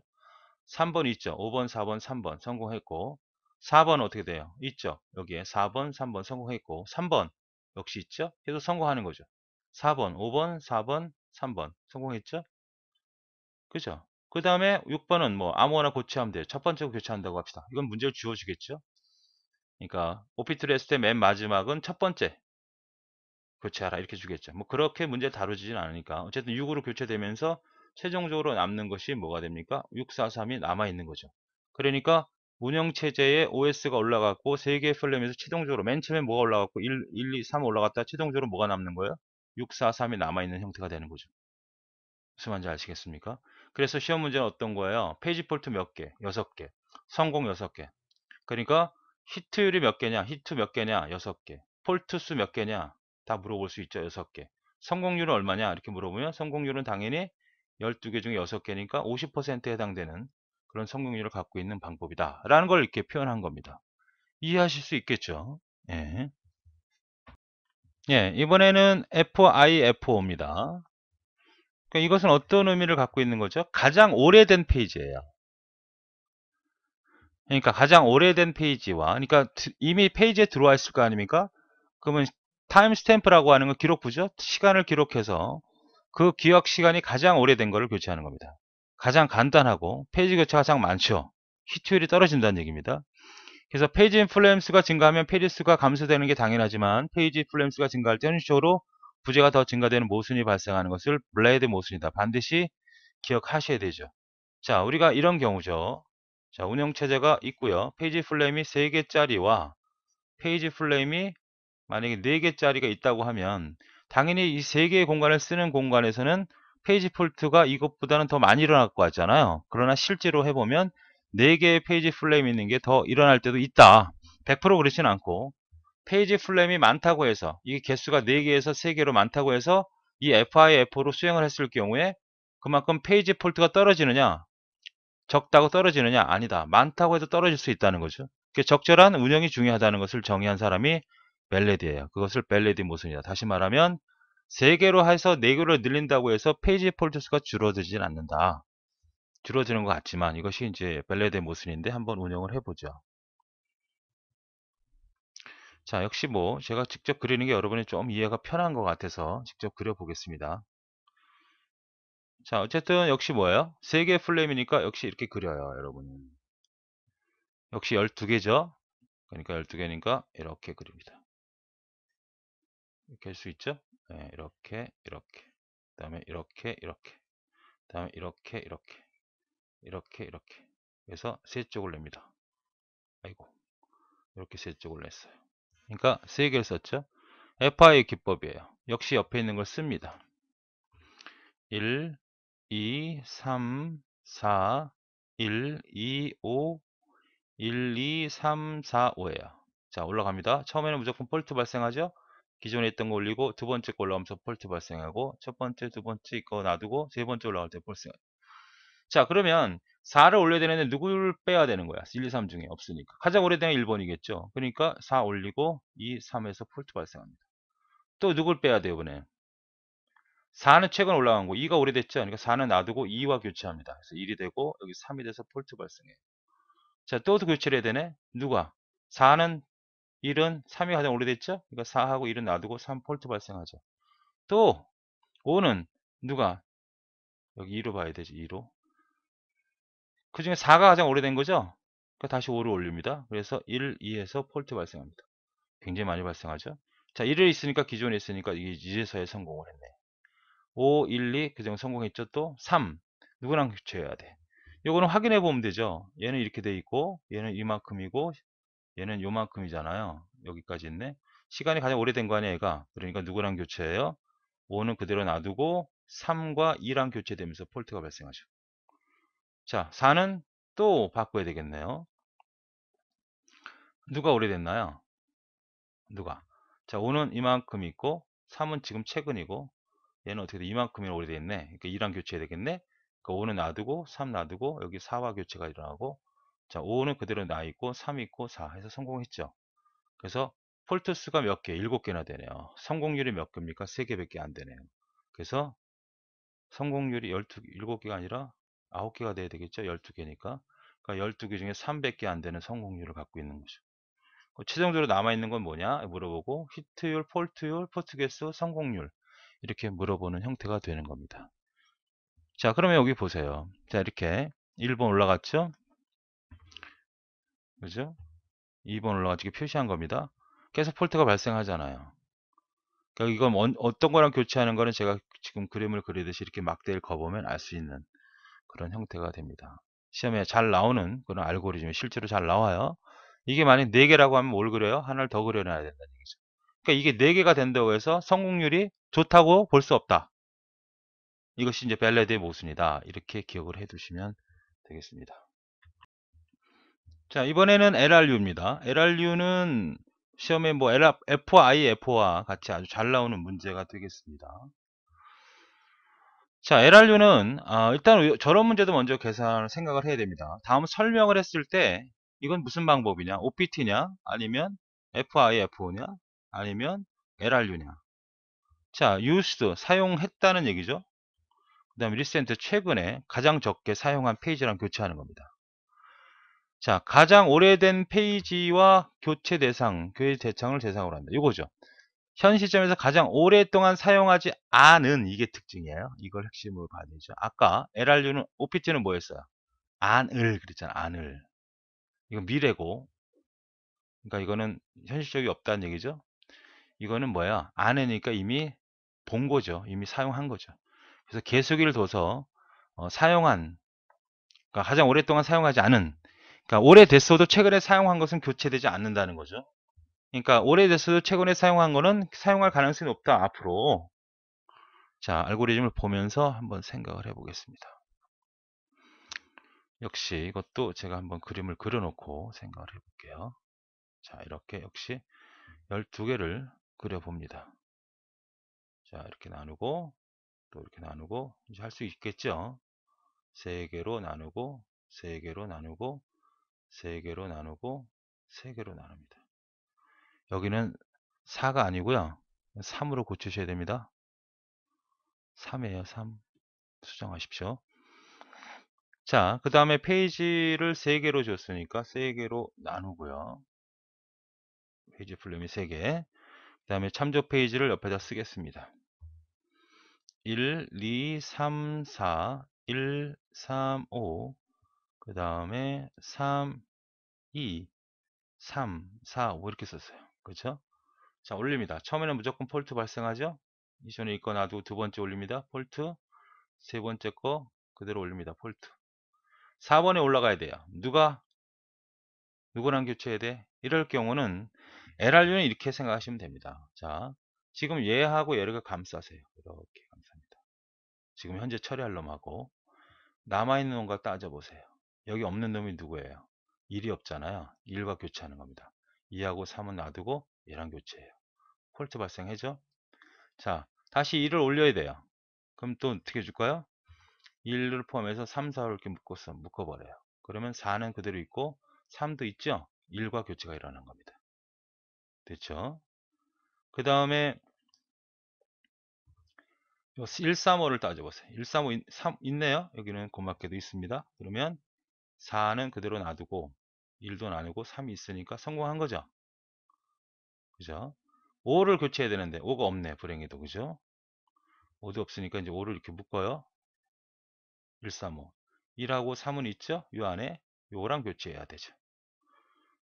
3번 있죠. 5번, 4번, 3번 성공했고 4번 어떻게 돼요? 있죠. 여기에 4번, 3번 성공했고 3번 역시 있죠. 계속 성공하는 거죠. 4번, 5번, 4번, 3번 성공했죠. 그죠? 그 다음에 6번은 뭐 아무거나 고치하면 돼요. 첫 번째 교체한다고 합시다. 이건 문제를 주어주겠죠. 그러니까 오피트를 했을 때 맨 마지막은 첫 번째 교체하라 이렇게 주겠죠. 뭐 그렇게 문제 다루지진 않으니까 어쨌든 6으로 교체되면서 최종적으로 남는 것이 뭐가 됩니까? 643이 남아 있는 거죠. 그러니까 운영체제에 OS가 올라갔고 3개의 플랫에서 최종적으로 맨 처음에 뭐가 올라갔고 1, 2, 3 올라갔다 최종적으로 뭐가 남는 거예요? 643이 남아 있는 형태가 되는 거죠. 무슨 말인지 아시겠습니까? 그래서 시험 문제는 어떤 거예요? 페이지 폴트 몇 개? 6개. 성공 6개. 그러니까 히트율이 몇 개냐? 히트 몇 개냐? 6개. 폴트 수 몇 개냐? 다 물어볼 수 있죠. 6개. 성공률은 얼마냐? 이렇게 물어보면 성공률은 당연히 12개 중에 6개니까 50%에 해당되는 그런 성공률을 갖고 있는 방법이다. 라는 걸 이렇게 표현한 겁니다. 이해하실 수 있겠죠? 예. 예, 이번에는 FIFO입니다. 그러니까 이것은 어떤 의미를 갖고 있는 거죠? 가장 오래된 페이지예요. 그러니까 가장 오래된 페이지와 그러니까 이미 페이지에 들어와 있을 거 아닙니까? 그러면 타임 스탬프라고 하는 건 기록부죠. 시간을 기록해서 그 기억 시간이 가장 오래된 거를 교체하는 겁니다. 가장 간단하고 페이지 교체가 가장 많죠. 히트율이 떨어진다는 얘기입니다. 그래서 페이지 인플루언스가 증가하면 페이지 수가 감소되는 게 당연하지만 페이지 인플루언스가 증가할 때는 현실적으로 부재가 더 증가되는 모순이 발생하는 것을 블레이드 모순이다. 반드시 기억하셔야 되죠. 자, 우리가 이런 경우죠. 자, 운영체제가 있고요. 페이지 플레임이 3개짜리와 페이지 플레임이 만약에 4개짜리가 있다고 하면 당연히 이 3개의 공간을 쓰는 공간에서는 페이지 폴트가 이것보다는 더 많이 일어날 것 같잖아요. 그러나 실제로 해보면 4개의 페이지 플레임이 있는 게 더 일어날 때도 있다. 100% 그렇진 않고 페이지 플레임이 많다고 해서 이게 개수가 4개에서 3개로 많다고 해서 이 FIFO로 수행을 했을 경우에 그만큼 페이지 폴트가 떨어지느냐 적다고 떨어지느냐? 아니다. 많다고 해도 떨어질 수 있다는 거죠. 적절한 운영이 중요하다는 것을 정의한 사람이 벨레디예요. 그것을 벨레디 모순이다. 다시 말하면 3개로 해서 4개로 늘린다고 해서 페이지 폴트 수가 줄어들진 않는다. 줄어드는 것 같지만 이것이 이제 벨레디 모순인데 한번 운영을 해보죠. 자, 역시 뭐 제가 직접 그리는 게 여러분이 좀 이해가 편한 것 같아서 직접 그려보겠습니다. 자, 어쨌든 역시 뭐예요? 3개의 플레임이니까 역시 이렇게 그려요, 여러분. 역시 12개죠? 그러니까 12개니까 이렇게 그립니다. 이렇게 할 수 있죠? 네, 이렇게, 이렇게. 그 다음에 이렇게, 이렇게. 그 다음에 이렇게, 이렇게. 이렇게, 이렇게. 그래서 세 쪽을 냅니다. 아이고. 이렇게 세 쪽을 냈어요. 그러니까 세 개를 썼죠? FI 기법이에요. 역시 옆에 있는 걸 씁니다. 1, 2, 3, 4, 1, 2, 5, 1, 2, 3, 4, 5예요. 자, 올라갑니다. 처음에는 무조건 폴트 발생하죠? 기존에 있던 거 올리고 두 번째 거 올라가면서 폴트 발생하고 첫 번째, 두 번째 거 놔두고 세 번째 올라갈 때 발생. 자, 그러면 4를 올려야 되는데 누구를 빼야 되는 거야? 1, 2, 3 중에 없으니까. 가장 오래된 게 1번이겠죠. 그러니까 4 올리고 2, 3에서 폴트 발생합니다. 또 누굴 빼야 돼요, 이번에? 4는 최근 올라간 거, 2가 오래됐죠. 그러니까 4는 놔두고 2와 교체합니다. 그래서 1이 되고 여기 3이 돼서 폴트 발생해요. 자, 또 교체를 해야 되네. 누가? 4는 1은 3이 가장 오래됐죠. 그러니까 4하고 1은 놔두고 3 폴트 발생하죠. 또 5는 누가? 여기 2로 봐야 되지. 2로. 그 중에 4가 가장 오래된 거죠. 그러니까 다시 5를 올립니다. 그래서 1, 2에서 폴트 발생합니다. 굉장히 많이 발생하죠. 자, 1을 있으니까 기존에 있으니까 이게 이제서야 성공을 했네. 5, 1, 2 그중 성공했죠. 또 3 누구랑 교체해야 돼? 요거는 확인해 보면 되죠. 얘는 이렇게 돼 있고 얘는 이만큼이고 얘는 요만큼이잖아요. 여기까지 있네. 시간이 가장 오래된 거 아니야 얘가. 그러니까 누구랑 교체해요? 5는 그대로 놔두고 3과 2랑 교체되면서 폴트가 발생하죠. 자, 4는 또 바꿔야 되겠네요. 누가 오래됐나요? 누가? 자, 5는 이만큼 있고 3은 지금 최근이고 얘는 어떻게 돼? 이만큼이나 오래됐네. 그러니까 2랑 교체해야 되겠네. 그러니까 5는 놔두고 3 놔두고 여기 4와 교체가 일어나고 자, 5는 그대로 놔 있고 3 있고 4 해서 성공했죠. 그래서 폴트 수가 몇 개? 7개나 되네요. 성공률이 몇 개입니까? 3개밖에 안 되네요. 그래서 성공률이 7개가 아니라 9개가 돼야 되겠죠? 12개니까. 그러니까 12개 중에 300개 안 되는 성공률을 갖고 있는 거죠. 최종적으로 남아있는 건 뭐냐 물어보고 히트율, 폴트율, 포트 개수, 성공률 이렇게 물어보는 형태가 되는 겁니다. 자, 그러면 여기 보세요. 자, 이렇게 1번 올라갔죠? 그죠? 2번 올라가지고 표시한 겁니다. 계속 폴트가 발생하잖아요. 그러니까 이건 어떤 거랑 교체하는 거는 제가 지금 그림을 그리듯이 이렇게 막대를 거보면 알 수 있는 그런 형태가 됩니다. 시험에 잘 나오는 그런 알고리즘이 실제로 잘 나와요. 이게 만약 4개라고 하면 뭘 그려요? 하나를 더 그려놔야 된다는 얘기죠. 그러니까 이게 4개가 된다고 해서 성공률이 좋다고 볼 수 없다. 이것이 이제 벨레드의 모순이다. 이렇게 기억을 해 두시면 되겠습니다. 자, 이번에는 LRU입니다. LRU는 시험에 뭐 F와 F5와 같이 아주 잘 나오는 문제가 되겠습니다. 자, LRU는 일단 저런 문제도 먼저 계산을 생각을 해야 됩니다. 다음 설명을 했을 때 이건 무슨 방법이냐? OPT냐? 아니면 FIFO냐? 아니면 LRU냐? 자, used 사용했다는 얘기죠. 그 다음에 recent 최근에 가장 적게 사용한 페이지랑 교체하는 겁니다. 자, 가장 오래된 페이지와 교체 대상을 대상으로 한다. 이거죠. 현 시점에서 가장 오랫동안 사용하지 않은 이게 특징이에요. 이걸 핵심으로 봐야 되죠. 아까 LRU는 OPT는 뭐였어요? 안을 그랬잖아. 안을. 이건 미래고. 그러니까 이거는 현실적이 없다는 얘기죠. 이거는 뭐야? 안에니까 이미 본 거죠. 이미 사용한 거죠. 그래서 계수기를 둬서 사용한 그러니까 가장 오랫동안 사용하지 않은 그러니까 오래됐어도 최근에 사용한 것은 교체되지 않는다는 거죠. 그러니까 오래됐어도 최근에 사용한 거는 사용할 가능성이 높다 앞으로. 자, 알고리즘을 보면서 한번 생각을 해 보겠습니다. 역시 이것도 제가 한번 그림을 그려놓고 생각을 해 볼게요. 자, 이렇게 역시 12개를 그려봅니다. 자, 이렇게 나누고 또 이렇게 나누고 이제 할 수 있겠죠. 3개로 나누고 3개로 나누고 3개로 나누고 3개로 나눕니다. 여기는 4가 아니고요. 3으로 고치셔야 됩니다. 3이에요. 3. 수정하십시오. 자, 그 다음에 페이지를 3개로 줬으니까 3개로 나누고요. 페이지 풀림이 3개. 그 다음에 참조 페이지를 옆에다 쓰겠습니다. 1, 2, 3, 4, 1, 3, 5. 그 다음에 3, 2, 3, 4, 5 이렇게 썼어요. 그렇죠? 자, 올립니다. 처음에는 무조건 폴트 발생하죠? 이전에 있거 놔두고 두 번째 올립니다. 폴트. 세 번째 거 그대로 올립니다. 폴트. 4번에 올라가야 돼요. 누구랑 교체해야 돼? 이럴 경우는 LRU는 이렇게 생각하시면 됩니다. 자, 지금 얘하고 얘를 감싸세요. 이렇게 감쌉니다. 지금 현재 처리할 놈하고 남아있는 놈과 따져보세요. 여기 없는 놈이 누구예요? 1이 없잖아요. 1과 교체하는 겁니다. 2하고 3은 놔두고 얘랑 교체해요. 폴트 발생해죠? 자, 다시 1을 올려야 돼요. 그럼 또 어떻게 해줄까요? 1을 포함해서 3, 4를 이렇게 묶어버려요. 그러면 4는 그대로 있고 3도 있죠? 1과 교체가 일어나는 겁니다. 됐죠? 그 다음에 135를 따져보세요. 135 있네요. 여기는 고맙게도 있습니다. 그러면 4는 그대로 놔두고 1도 나누고 3이 있으니까 성공한 거죠. 그죠? 5를 교체해야 되는데 5가 없네. 불행히도. 그죠? 5도 없으니까 이제 5를 이렇게 묶어요. 135. 1하고 3은 있죠? 요 안에 요거랑 교체해야 되죠.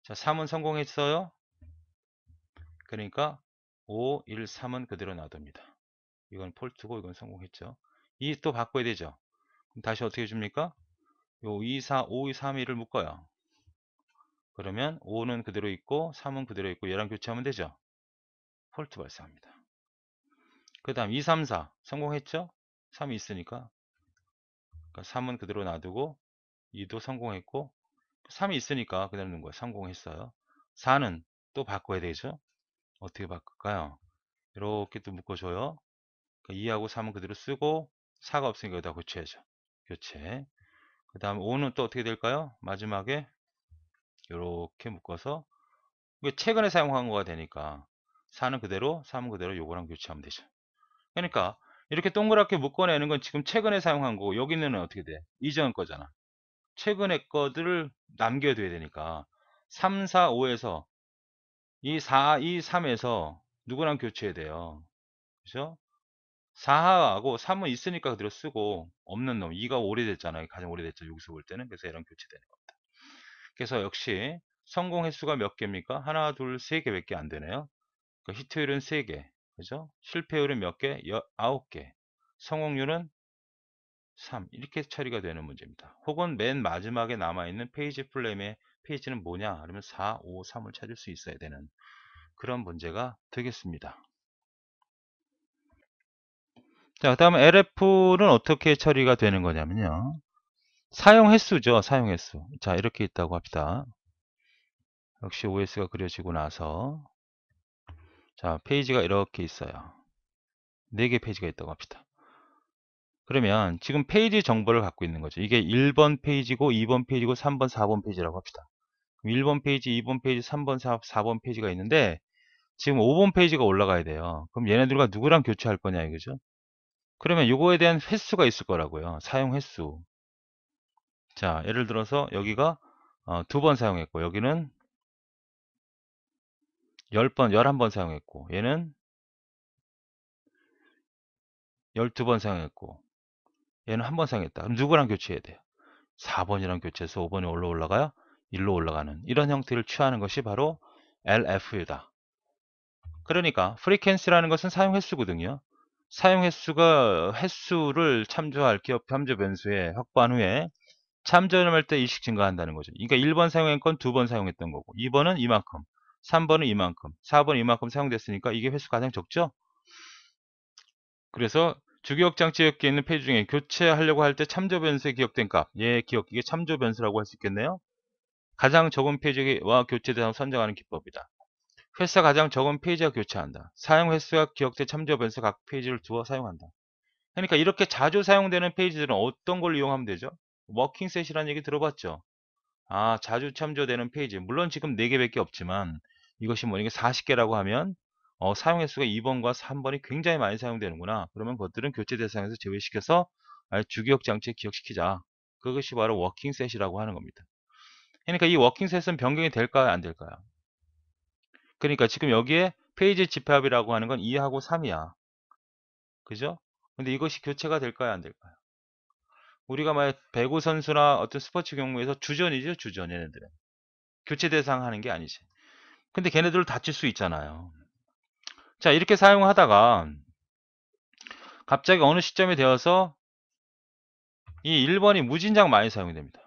자, 3은 성공했어요. 그러니까 5, 1, 3은 그대로 놔둡니다. 이건 폴트고 이건 성공했죠. 2 또 바꿔야 되죠. 그럼 다시 어떻게 해줍니까? 요 2, 4, 5, 2, 3, 1을 묶어요. 그러면 5는 그대로 있고 3은 그대로 있고 얘랑 교체하면 되죠. 폴트 발생합니다. 그 다음 2, 3, 4 성공했죠? 3이 있으니까 그러니까 3은 그대로 놔두고 2도 성공했고 3이 있으니까 그대로 놓은 거예요. 성공했어요. 4는 또 바꿔야 되죠. 어떻게 바꿀까요? 이렇게 또 묶어줘요. 그러니까 2하고 3은 그대로 쓰고 4가 없으니까 여기다 교체해줘. 교체. 그 다음 5는 또 어떻게 될까요? 마지막에 이렇게 묶어서 이게 최근에 사용한 거가 되니까 4는 그대로 3은 그대로 요거랑 교체하면 되죠. 그러니까 이렇게 동그랗게 묶어내는 건 지금 최근에 사용한 거고 여기는 어떻게 돼? 이전 거잖아. 최근에 거들을 남겨둬야 되니까 3, 4, 5에서 이 4, 2, 3에서 누구랑 교체해야 돼요. 그죠? 4하고 3은 있으니까 그대로 쓰고 없는 놈 2가 오래됐잖아요. 가장 오래됐죠. 여기서 볼 때는. 그래서 얘랑 교체되는 겁니다. 그래서 역시 성공 횟수가 몇 개입니까? 하나, 둘, 세 개밖에 안 되네요. 그러니까 히트율은 3개. 그죠? 실패율은 몇 개? 9개. 성공률은 3. 이렇게 처리가 되는 문제입니다. 혹은 맨 마지막에 남아있는 페이지 플레임의 페이지는 뭐냐? 그러면 4, 5, 3을 찾을 수 있어야 되는 그런 문제가 되겠습니다. 자, 그 다음에 LF는 어떻게 처리가 되는 거냐면요. 사용 횟수죠. 사용 횟수. 자, 이렇게 있다고 합시다. 역시 OS가 그려지고 나서 자, 페이지가 이렇게 있어요. 4개 페이지가 있다고 합시다. 그러면 지금 페이지 정보를 갖고 있는 거죠. 이게 1번 페이지고 2번 페이지고 3번, 4번 페이지라고 합시다. 1번 페이지, 2번 페이지, 3번, 4번 페이지가 있는데 지금 5번 페이지가 올라가야 돼요. 그럼 얘네들과 누구랑 교체할 거냐 이거죠. 그러면 이거에 대한 횟수가 있을 거라고요. 사용 횟수. 자, 예를 들어서 여기가 2번 사용했고 여기는 10번, 11번 사용했고 얘는 12번 사용했고 얘는 1번 사용했다. 그럼 누구랑 교체해야 돼요? 4번이랑 교체해서 5번이 올라가요? 1로 올라가는 이런 형태를 취하는 것이 바로 LF다. 그러니까 프리퀀시라는 것은 사용 횟수거든요. 사용 횟수가 횟수를 참조할 기업 참조 변수에 확보한 후에 참조할 때 일씩 증가한다는 거죠. 그러니까 1번 사용한 건 2번 사용했던 거고 2번은 이만큼 3번은 이만큼 4번은 이만큼 사용됐으니까 이게 횟수 가장 적죠. 그래서 주기억 장치에 있는 페이지 중에 교체하려고 할 때 참조 변수에 기억된 값, 이게 참조 변수라고 할 수 있겠네요. 가장 적은 페이지와 교체 대상 선정하는 기법이다. 횟수가 가장 적은 페이지와 교체한다. 사용 횟수와 기억된 참조 변수 각 페이지를 두어 사용한다. 그러니까 이렇게 자주 사용되는 페이지들은 어떤 걸 이용하면 되죠? 워킹셋이라는 얘기 들어봤죠? 아, 자주 참조되는 페이지. 물론 지금 4개밖에 없지만 이것이 이게 40개라고 하면 사용 횟수가 2번과 3번이 굉장히 많이 사용되는구나. 그러면 그것들은 교체 대상에서 제외시켜서 주기억 장치에 기억시키자. 그것이 바로 워킹셋이라고 하는 겁니다. 그러니까 이 워킹셋은 변경이 될까요? 안 될까요? 그러니까 지금 여기에 페이지 집합이라고 하는 건 2하고 3이야. 그죠? 근데 이것이 교체가 될까요? 안 될까요? 우리가 만약 배구 선수나 어떤 스포츠 경우에서 주전이죠, 주전 얘네들은. 교체 대상 하는 게 아니지. 근데 걔네들을 다칠 수 있잖아요. 자, 이렇게 사용하다가 갑자기 어느 시점이 되어서 이 1번이 무진장 많이 사용이 됩니다.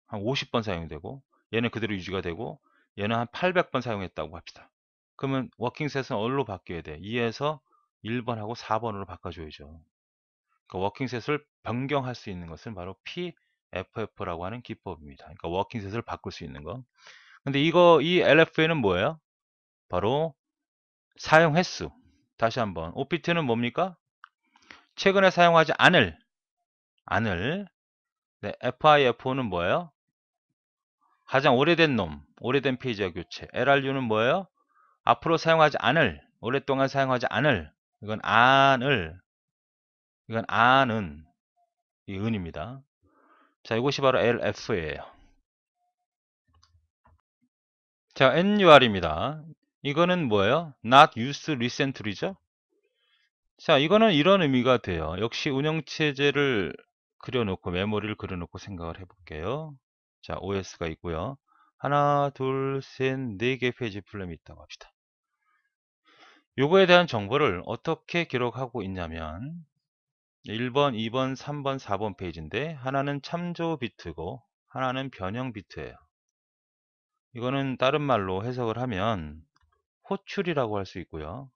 한 50번 사용되고 얘는 그대로 유지가 되고 얘는 한 800번 사용했다고 합시다. 그러면 워킹셋은 어디로 바뀌어야 돼? 2에서 1번하고 4번으로 바꿔줘야죠. 그 워킹셋을 변경할 수 있는 것은 바로 PFF라고 하는 기법입니다. 그러니까 워킹셋을 바꿀 수 있는 거. 근데 이 LF에는 뭐예요? 바로 사용 횟수. 다시 한번 OPT는 뭡니까? 최근에 사용하지 않을 않을. 네, FIFO는 뭐예요? 가장 오래된 놈, 오래된 페이지와 교체. LRU는 뭐예요? 앞으로 사용하지 않을, 오랫동안 사용하지 않을. 이건 안을, 이건 안은, 이 은입니다. 자, 이것이 바로 LF예요. 자, NUR입니다. 이거는 뭐예요? Not used recently죠? 자, 이거는 이런 의미가 돼요. 역시 운영체제를 그려놓고, 메모리를 그려놓고 생각을 해볼게요. 자, OS가 있고요. 하나, 둘, 셋, 네 개 페이지 플랜이 있다고 합시다. 요거에 대한 정보를 어떻게 기록하고 있냐면 1번, 2번, 3번, 4번 페이지인데 하나는 참조 비트고 하나는 변형 비트예요. 이거는 다른 말로 해석을 하면 호출이라고 할 수 있고요.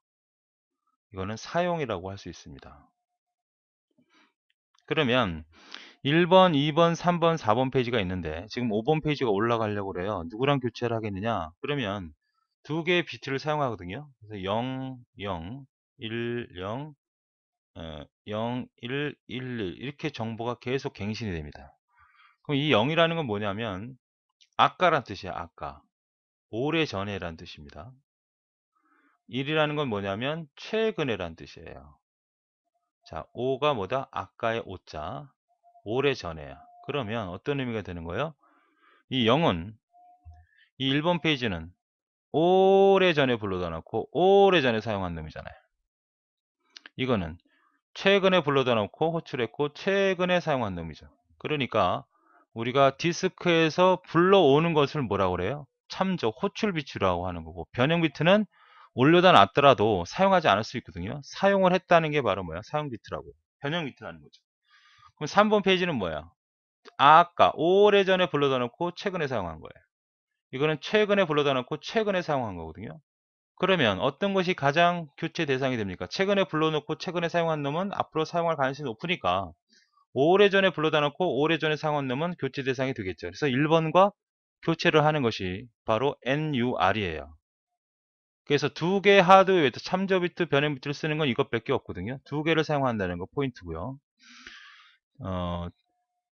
이거는 사용이라고 할 수 있습니다. 그러면 1번, 2번, 3번, 4번 페이지가 있는데 지금 5번 페이지가 올라가려고 그래요. 누구랑 교체를 하겠느냐? 그러면 두 개의 비트를 사용하거든요. 그래서 0, 0, 1, 0, 0, 1, 1, 1 이렇게 정보가 계속 갱신이 됩니다. 그럼 이 0이라는 건 뭐냐면 아까란 뜻이야. 아까. 오래전에란 뜻입니다. 1이라는 건 뭐냐면 최근에란 뜻이에요. 자, 5가 뭐다? 아까의 5자. 오래전에야. 그러면 어떤 의미가 되는 거예요? 이 0은 이 1번 페이지는 오래전에 불러다 놓고 오래전에 사용한 놈이잖아요. 이거는 최근에 불러다 놓고 호출했고 최근에 사용한 놈이죠. 그러니까 우리가 디스크에서 불러오는 것을 뭐라고 그래요? 참조, 호출 비트라고 하는 거고 변형 비트는 올려다 놨더라도 사용하지 않을 수 있거든요. 사용을 했다는 게 바로 뭐야? 사용 비트라고. 변형 비트라는 거죠. 그럼 3번 페이지는 뭐야? 아까 오래전에 불러다 놓고 최근에 사용한 거예요. 이거는 최근에 불러다 놓고 최근에 사용한 거거든요. 그러면 어떤 것이 가장 교체 대상이 됩니까? 최근에 불러놓고 최근에 사용한 놈은 앞으로 사용할 가능성이 높으니까 오래전에 불러다 놓고 오래전에 사용한 놈은 교체 대상이 되겠죠. 그래서 1번과 교체를 하는 것이 바로 NUR이에요. 그래서 두 개의 하드웨어 비트, 참조 비트, 변형 비트를 쓰는 건 이것밖에 없거든요. 두 개를 사용한다는 거 포인트고요. 어,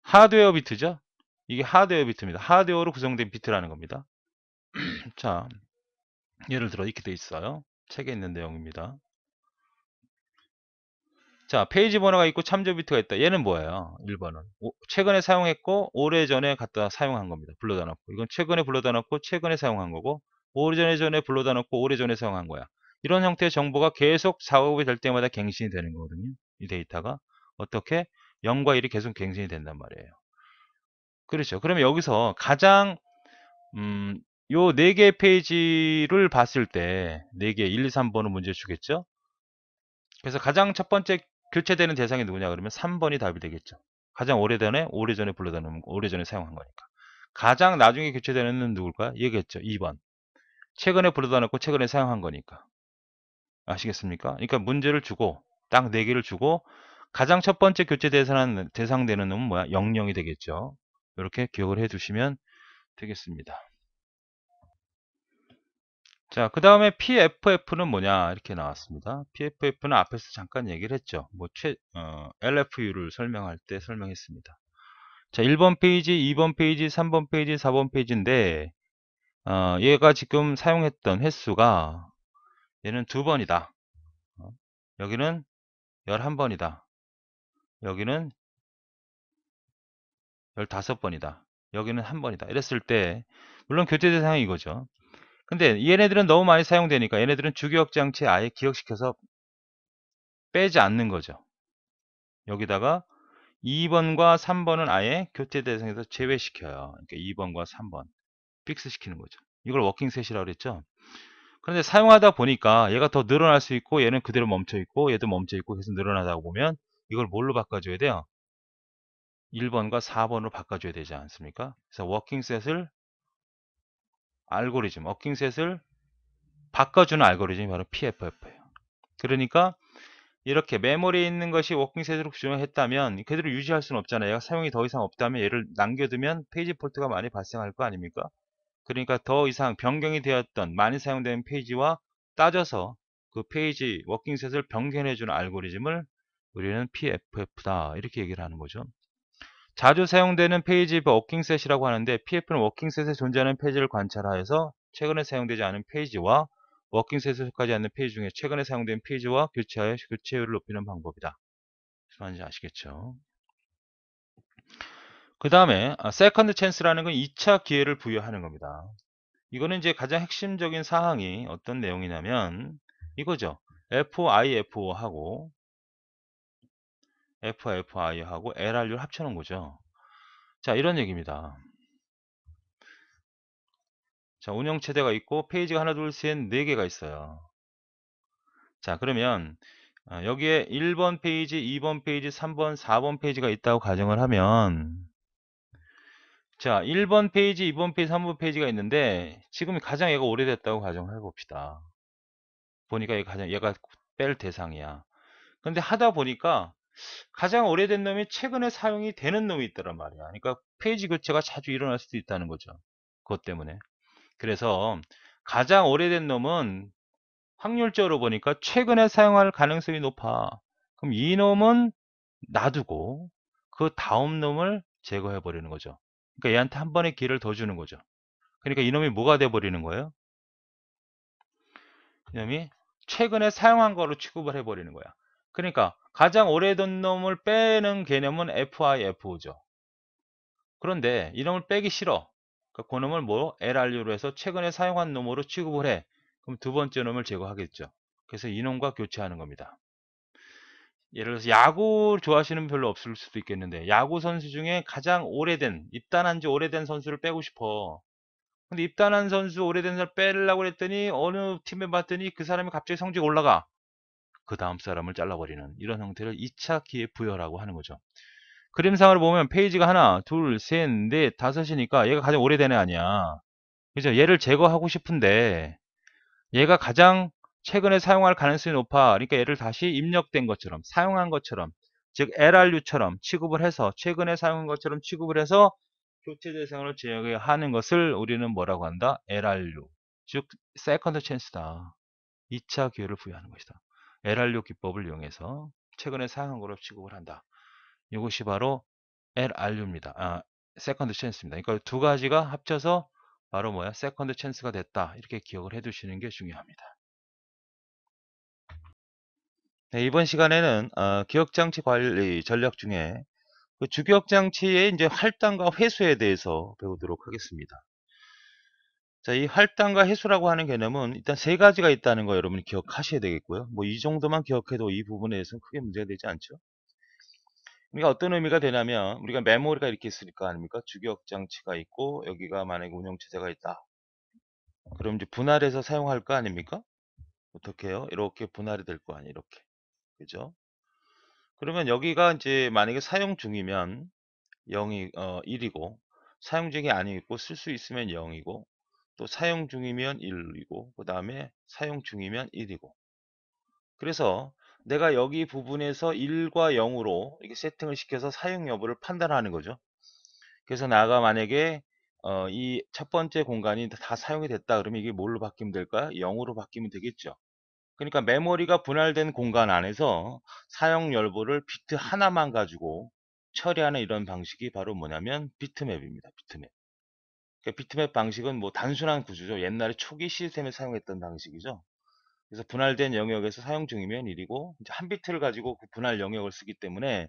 하드웨어 비트죠. 이게 하드웨어 비트입니다. 하드웨어로 구성된 비트라는 겁니다. 자, 예를 들어 이렇게 돼 있어요. 책에 있는 내용입니다. 자, 페이지 번호가 있고 참조 비트가 있다. 얘는 뭐예요? 1번은. 최근에 사용했고 오래전에 갖다 사용한 겁니다. 불러다 놓고. 이건 최근에 불러다 놓고 최근에 사용한 거고 오래전에 불러다 놓고 오래전에 사용한 거야. 이런 형태의 정보가 계속 작업이 될 때마다 갱신이 되는 거거든요. 이 데이터가. 어떻게? 0과 1이 계속 갱신이 된단 말이에요. 그렇죠. 그러면 여기서 가장 요 4개 페이지를 봤을 때 4개 1, 2, 3번은 문제 주겠죠? 그래서 가장 첫 번째 교체되는 대상이 누구냐 그러면 3번이 답이 되겠죠. 가장 오래전에 불러다는 오래전에 사용한 거니까. 가장 나중에 교체되는 는 누굴까요? 얘겠죠. 2번. 최근에 불러다 놓고 최근에 사용한 거니까. 아시겠습니까? 그러니까 문제를 주고 딱 4개를 주고 가장 첫 번째 교체 대상되는 놈은 뭐야? 00이 되겠죠. 이렇게 기억을 해 두시면 되겠습니다. 자, 그 다음에 PFF는 뭐냐 이렇게 나왔습니다. PFF는 앞에서 잠깐 얘기를 했죠. 뭐 LFU를 설명할 때 설명했습니다. 자, 1번 페이지, 2번 페이지, 3번 페이지, 4번 페이지인데 얘가 지금 사용했던 횟수가 얘는 2번이다. 여기는 11번이다. 여기는 15번이다. 여기는 1번이다. 이랬을 때 물론 교체 대상이 이거죠. 근데 얘네들은 너무 많이 사용되니까 얘네들은 주기억 장치에 아예 기억시켜서 빼지 않는 거죠. 여기다가 2번과 3번은 아예 교체 대상에서 제외시켜요. 그러니까 2번과 3번 픽스 시키는 거죠. 이걸 워킹셋이라고 그랬죠. 그런데 사용하다 보니까 얘가 더 늘어날 수 있고 얘는 그대로 멈춰 있고 얘도 멈춰 있고 계속 늘어나다 보면 이걸 뭘로 바꿔줘야 돼요? 1번과 4번으로 바꿔줘야 되지 않습니까? 그래서 워킹셋을 바꿔주는 알고리즘이 바로 PFF예요. 그러니까 이렇게 메모리에 있는 것이 워킹셋으로 구성했다면 그대로 유지할 수는 없잖아요. 얘가 사용이 더 이상 없다면 얘를 남겨두면 페이지 폴트가 많이 발생할 거 아닙니까? 그러니까 더 이상 변경이 되었던 많이 사용되는 페이지와 따져서 그 페이지 워킹셋을 변경해주는 알고리즘을 우리는 PFF다 이렇게 얘기를 하는 거죠. 자주 사용되는 페이지 워킹셋이라고 하는데 PF는 워킹셋에 존재하는 페이지를 관찰하여서 최근에 사용되지 않은 페이지와 워킹셋에 속하지 않는 페이지 중에 최근에 사용된 페이지와 교체하여 교체율을 높이는 방법이다. 무슨 말인지 아시겠죠? 그 다음에 세컨드 찬스라는 건 2차 기회를 부여하는 겁니다. 이거는 이제 가장 핵심적인 사항이 어떤 내용이냐면 이거죠. FIFO하고 FIFI하고 LRU를 합쳐놓은 거죠. 자, 이런 얘기입니다. 자, 운영체제가 있고 페이지가 하나, 둘, 셋, 네 개가 있어요. 자, 그러면 여기에 1번 페이지, 2번 페이지, 3번, 4번 페이지가 있다고 가정을 하면 자, 1번 페이지, 2번 페이지, 3번 페이지가 있는데 지금 가장 얘가 오래됐다고 가정을 해봅시다. 보니까 얘가 뺄 대상이야. 근데 하다 보니까 가장 오래된 놈이 최근에 사용이 되는 놈이 있더란 말이야. 그러니까 페이지 교체가 자주 일어날 수도 있다는 거죠. 그것 때문에. 그래서 가장 오래된 놈은 확률적으로 보니까 최근에 사용할 가능성이 높아. 그럼 이 놈은 놔두고 그 다음 놈을 제거해 버리는 거죠. 그러니까 얘한테 한 번의 기회를 더 주는 거죠. 그러니까 이놈이 뭐가 돼 버리는 거예요? 이놈이 최근에 사용한 거로 취급을 해 버리는 거야. 그러니까 가장 오래된 놈을 빼는 개념은 FIFO죠. 그런데 이놈을 빼기 싫어. 그러니까 그 놈을 뭐 LRU로 해서 최근에 사용한 놈으로 취급을 해. 그럼 두 번째 놈을 제거하겠죠. 그래서 이놈과 교체하는 겁니다. 예를 들어서 야구 좋아하시는 분 별로 없을 수도 있겠는데 야구 선수 중에 가장 오래된 입단한 지 오래된 선수를 빼고 싶어. 근데 입단한 선수 오래된 사람 빼려고 했더니 어느 팀에 봤더니 그 사람이 갑자기 성적이 올라가. 그 다음 사람을 잘라버리는 이런 형태를 2차 기회 부여라고 하는 거죠. 그림상으로 보면 페이지가 하나, 둘, 셋, 넷, 다섯이니까 얘가 가장 오래된 애 아니야. 그죠? 얘를 제거하고 싶은데 얘가 가장 최근에 사용할 가능성이 높아. 그러니까 얘를 다시 입력된 것처럼 사용한 것처럼 즉 LRU처럼 취급을 해서 최근에 사용한 것처럼 취급을 해서 교체 대상으로 제외하는 것을 우리는 뭐라고 한다? LRU 즉 세컨드 찬스다. 2차 기회를 부여하는 것이다. LRU 기법을 이용해서 최근에 사용한 거로 취급을 한다. 이것이 바로 LRU입니다. 세컨드 찬스입니다. 그러니까 두 가지가 합쳐서 바로 뭐야? 세컨드 찬스가 됐다. 이렇게 기억을 해 두시는 게 중요합니다. 네, 이번 시간에는 기억장치 관리 전략 중에 그 주기억장치의 이제 할당과 회수에 대해서 배우도록 하겠습니다. 자, 이 할당과 회수라고 하는 개념은 일단 세 가지가 있다는 거 여러분이 기억하셔야 되겠고요. 뭐 이 정도만 기억해도 이 부분에 대해서는 크게 문제가 되지 않죠. 그러니까 어떤 의미가 되냐면 우리가 메모리가 이렇게 있을 거 아닙니까? 주기억장치가 있고 여기가 만약에 운영체제가 있다. 그럼 이제 분할해서 사용할 거 아닙니까? 어떻게 해요? 이렇게 분할이 될 거 아니에요. 이렇게. 그죠? 그러면 여기가 이제 만약에 사용 중이면 0이 1이고 사용 중이 아니고 쓸 수 있으면 0이고 또 사용 중이면 1이고 그 다음에 사용 중이면 1이고 그래서 내가 여기 부분에서 1과 0으로 이렇게 세팅을 시켜서 사용 여부를 판단하는 거죠. 그래서 나가 만약에 이 첫 번째 공간이 다 사용이 됐다 그러면 이게 뭘로 바뀌면 될까요? 0으로 바뀌면 되겠죠. 그러니까 메모리가 분할된 공간 안에서 사용 여부를 비트 하나만 가지고 처리하는 이런 방식이 바로 뭐냐면 비트맵입니다. 비트맵. 그러니까 비트맵 방식은 뭐 단순한 구조죠. 옛날에 초기 시스템에 사용했던 방식이죠. 그래서 분할된 영역에서 사용 중이면 1이고 이제 한 비트를 가지고 그 분할 영역을 쓰기 때문에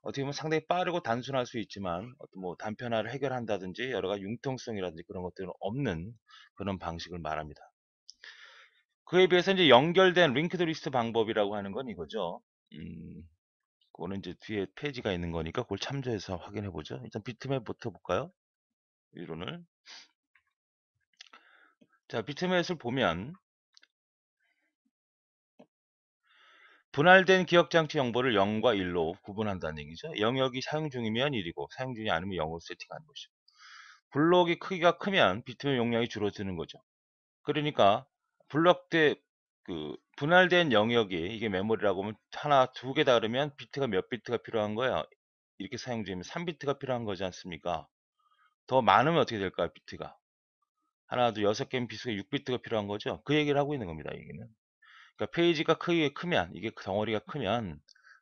어떻게 보면 상당히 빠르고 단순할 수 있지만 어떤 뭐 단편화를 해결한다든지 여러 가지 융통성이라든지 그런 것들은 없는 그런 방식을 말합니다. 그에 비해서 이제 연결된 링크드 리스트 방법이라고 하는 건 이거죠. 그거는 이제 뒤에 페이지가 있는 거니까 그걸 참조해서 확인해 보죠. 일단 비트맵부터 볼까요? 이론을. 자, 비트맵을 보면 분할된 기억장치 정보를 0과 1로 구분한다는 얘기죠. 영역이 사용 중이면 1이고 사용 중이 아니면 0으로 세팅하는 것이죠. 블록이 크기가 크면 비트맵 용량이 줄어드는 거죠. 그러니까 블록대 그 분할된 영역이 이게 메모리라고 하면 하나 두 개 다르면 비트가 몇 비트가 필요한 거야. 이렇게 사용 중이면 3비트가 필요한 거지 않습니까? 더 많으면 어떻게 될까요? 비트가 하나 둘 여섯 개면 비트가 6비트가 필요한 거죠. 그 얘기를 하고 있는 겁니다. 얘기는. 그러니까 페이지가 크면 이게 덩어리가 크면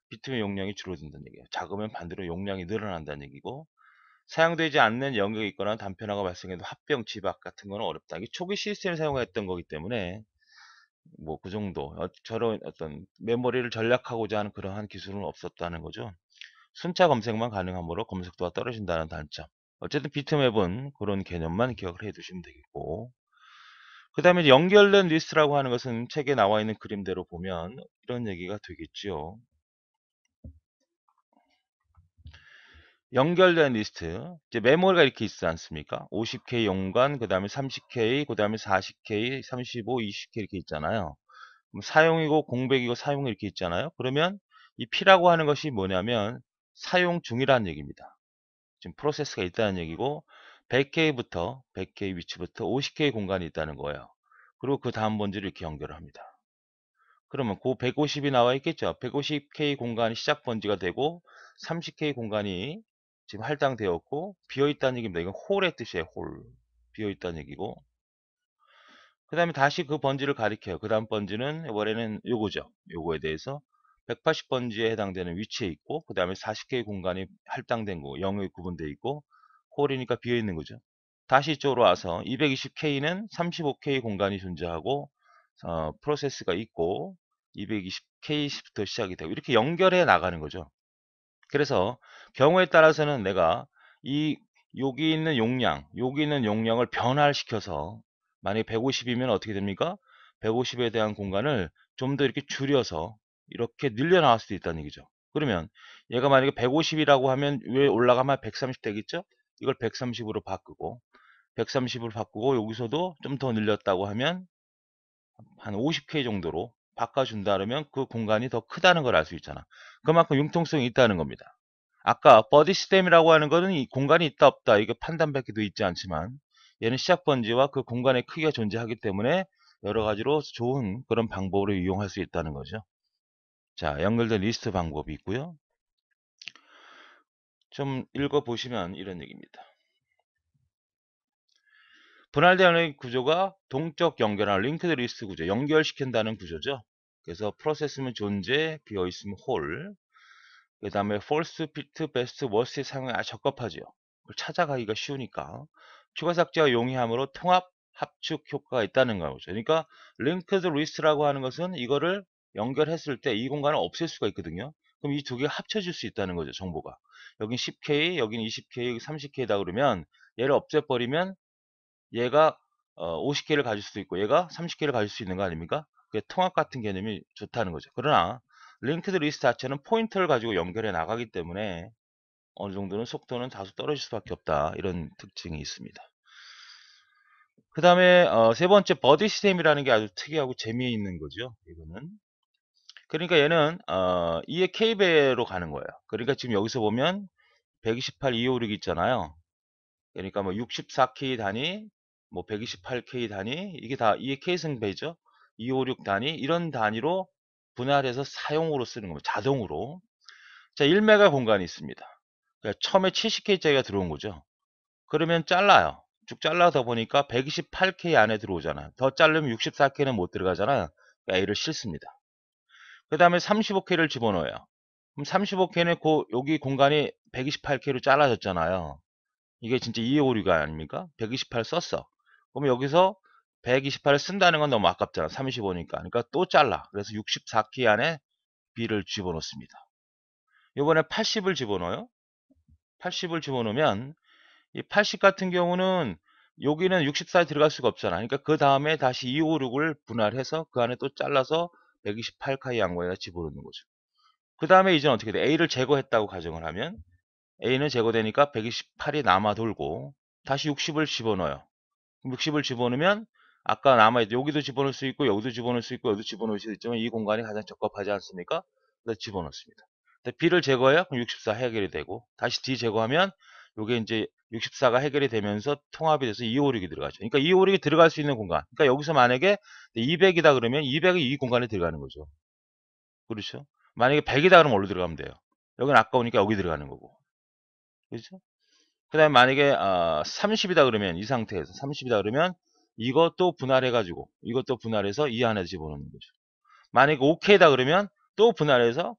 비트의 용량이 줄어든다는 얘기예요. 작으면 반대로 용량이 늘어난다는 얘기고, 사용되지 않는 영역이 있거나 단편화가 발생해도 합병, 지박 같은 거는 어렵다. 이게 초기 시스템을 사용했던 거기 때문에 뭐 그 정도 저런 어떤 메모리를 전략하고자 하는 그러한 기술은 없었다는 거죠. 순차 검색만 가능하므로 검색도가 떨어진다는 단점. 어쨌든 비트맵은 그런 개념만 기억을 해 두시면 되겠고, 그 다음에 연결된 리스트라고 하는 것은 책에 나와 있는 그림대로 보면 이런 얘기가 되겠죠. 연결된 리스트, 이제 메모리가 이렇게 있지 않습니까? 50K 연관, 그 다음에 30K, 그 다음에 40K, 35, 20K 이렇게 있잖아요. 그럼 사용이고 공백이고 사용 이렇게 있잖아요. 그러면 이 P라고 하는 것이 뭐냐면 사용 중이라는 얘기입니다. 지금 프로세스가 있다는 얘기고, 100K부터 100K 위치부터 50K 공간이 있다는 거예요. 그리고 그 다음 번지를 이렇게 연결을 합니다. 그러면 그 150이 나와 있겠죠. 150K 공간이 시작 번지가 되고 30K 공간이 지금 할당되었고 비어있다는 얘기입니다. 이건 홀의 뜻이에요. 홀. 비어있다는 얘기고, 그 다음에 다시 그 번지를 가리켜요. 그 다음 번지는 이번에는 요거죠. 요거에 대해서 180번지에 해당되는 위치에 있고, 그 다음에 40K 공간이 할당된 거, 0에 구분되어 있고, 홀이니까 비어있는 거죠. 다시 이쪽으로 와서 220K는 35K 공간이 존재하고, 프로세스가 있고, 220K부터 시작이 되고, 이렇게 연결해 나가는 거죠. 그래서 경우에 따라서는 내가 이 여기 있는 용량, 여기 있는 용량을 변화시켜서 만약에 150이면 어떻게 됩니까? 150에 대한 공간을 좀 더 이렇게 줄여서 이렇게 늘려 나갈 수도 있다는 얘기죠. 그러면 얘가 만약에 150이라고 하면 왜 올라가면 130 되겠죠? 이걸 130으로 바꾸고 130으로 바꾸고 여기서도 좀 더 늘렸다고 하면 한 50K 정도로 바꿔준다 그러면 그 공간이 더 크다는 걸 알 수 있잖아. 그만큼 융통성이 있다는 겁니다. 아까 버디 시스템이라고 하는 거는 이 공간이 있다 없다 이게 판단밖에도 있지 않지만, 얘는 시작 번지와 그 공간의 크기가 존재하기 때문에 여러 가지로 좋은 그런 방법으로 이용할 수 있다는 거죠. 자, 연결된 리스트 방법이 있고요. 좀 읽어보시면 이런 얘기입니다. 분할되는 구조가 동적 연결한 링크드 리스트 구조, 연결시킨다는 구조죠. 그래서 프로세스는 존재, 비어있으면 홀, 그 다음에 false, fit, best, worst에 사용이 아주 적합하죠. 그걸 찾아가기가 쉬우니까. 추가 삭제와 용이함으로 통합, 합축 효과가 있다는 거죠. 그러니까 linked list라고 하는 것은 이거를 연결했을 때 이 공간을 없앨 수가 있거든요. 그럼 이 두 개가 합쳐질 수 있다는 거죠, 정보가. 여긴 10K, 여긴 20K, 여기 30K다 그러면 얘를 없애버리면 얘가 50K를 가질 수도 있고 얘가 30K를 가질 수 있는 거 아닙니까? 그게 통합 같은 개념이 좋다는 거죠. 그러나 링크드 리스트 자체는 포인터를 가지고 연결해 나가기 때문에 어느 정도는 속도는 다소 떨어질 수밖에 없다. 이런 특징이 있습니다. 그 다음에 세 번째 버디 시스템이라는 게 아주 특이하고 재미있는 거죠. 이거는. 그러니까 얘는 2의 K배로 가는 거예요. 그러니까 지금 여기서 보면 128, 256 있잖아요. 그러니까 뭐 64K 단위, 뭐 128K 단위, 이게 다 이게 K승배죠. 256 단위, 이런 단위로 분할해서 사용으로 쓰는 겁니다. 자동으로. 자, 1메가 공간이 있습니다. 그러니까 처음에 70K짜리가 들어온 거죠. 그러면 잘라요. 쭉 잘라다 보니까 128K 안에 들어오잖아요. 더 자르면 64K는 못 들어가잖아요. 그러니까 A를 싣습니다. 그 다음에 35K를 집어넣어요. 그럼 35K는 여기 공간이 128K로 잘라졌잖아요. 이게 진짜 256가 아닙니까? 128 썼어. 그럼 여기서 128을 쓴다는 건 너무 아깝잖아. 35니까. 그러니까 또 잘라. 그래서 64K 안에 B를 집어넣습니다. 이번에 80을 집어넣어요. 80을 집어넣으면 이 80 같은 경우는 여기는 64에 들어갈 수가 없잖아. 그러니까 그 다음에 다시 256을 분할해서 그 안에 또 잘라서 128K 양거에다 집어넣는 거죠. 그 다음에 이제는 어떻게 돼? A를 제거했다고 가정을 하면 A는 제거되니까 128이 남아 돌고 다시 60을 집어넣어요. 60을 집어넣으면 아까 남아있죠. 여기도 집어넣을 수 있고 여기도 집어넣을 수 있고 여기도 집어넣을 수 있지만 이 공간이 가장 적합하지 않습니까? 그래서 집어넣습니다. B를 제거해요. 그럼 64 해결이 되고 다시 D 제거하면 이게 이제 64가 해결이 되면서 통합이 돼서 256이 들어가죠. 그러니까 256이 들어갈 수 있는 공간. 그러니까 여기서 만약에 200이다 그러면 200이 이 공간에 들어가는 거죠. 그렇죠? 만약에 100이다 그러면 어디로 들어가면 돼요? 여기는 아까우니까 여기 들어가는 거고. 그렇죠? 그 다음에 만약에 30이다 그러면 이 상태에서 30이다 그러면 이것도 분할해가지고 이것도 분할해서 이 안에 집어넣는 거죠. 만약에 5K다 그러면 또 분할해서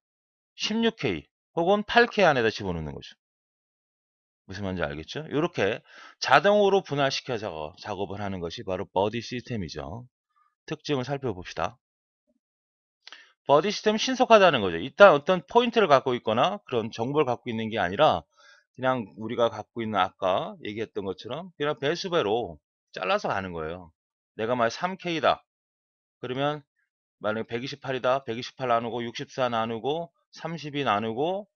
16K 혹은 8K 안에다 집어넣는 거죠. 무슨 말인지 알겠죠? 이렇게 자동으로 분할시켜 작업을 하는 것이 바로 버디 시스템이죠. 특징을 살펴봅시다. 버디 시스템은 신속하다는 거죠. 일단 어떤 포인트를 갖고 있거나 그런 정보를 갖고 있는 게 아니라 그냥 우리가 갖고 있는 아까 얘기했던 것처럼 그냥 배수배로 잘라서 가는 거예요. 내가 만약 3K다. 그러면 만약에 128이다. 128 나누고 64 나누고 32 나누고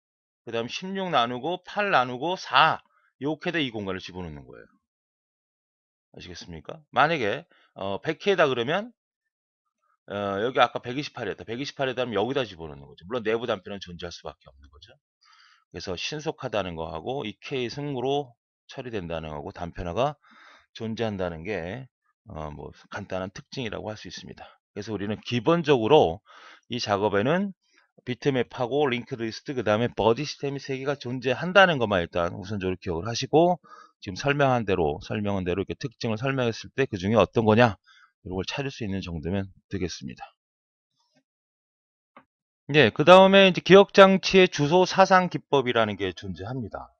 그 다음 16 나누고 8 나누고 4 이렇게 돼 이 공간을 집어넣는 거예요. 아시겠습니까? 만약에 100K다 그러면 여기 아까 128이었다. 128이다 하면 여기다 집어넣는 거죠. 물론 내부 단편은 존재할 수밖에 없는 거죠. 그래서 신속하다는 거하고 이 K 승으로 처리된다는 거고 단편화가 존재한다는 게 뭐 간단한 특징이라고 할 수 있습니다. 그래서 우리는 기본적으로 이 작업에는 비트맵하고 링크리스트 그 다음에 버디 시스템이 3개가 존재한다는 것만 일단 우선적으로 기억을 하시고 지금 설명한 대로 이렇게 특징을 설명했을 때 그 중에 어떤 거냐 이걸 찾을 수 있는 정도면 되겠습니다. 예, 그 다음에 이제 기억장치의 주소 사상 기법이라는 게 존재합니다.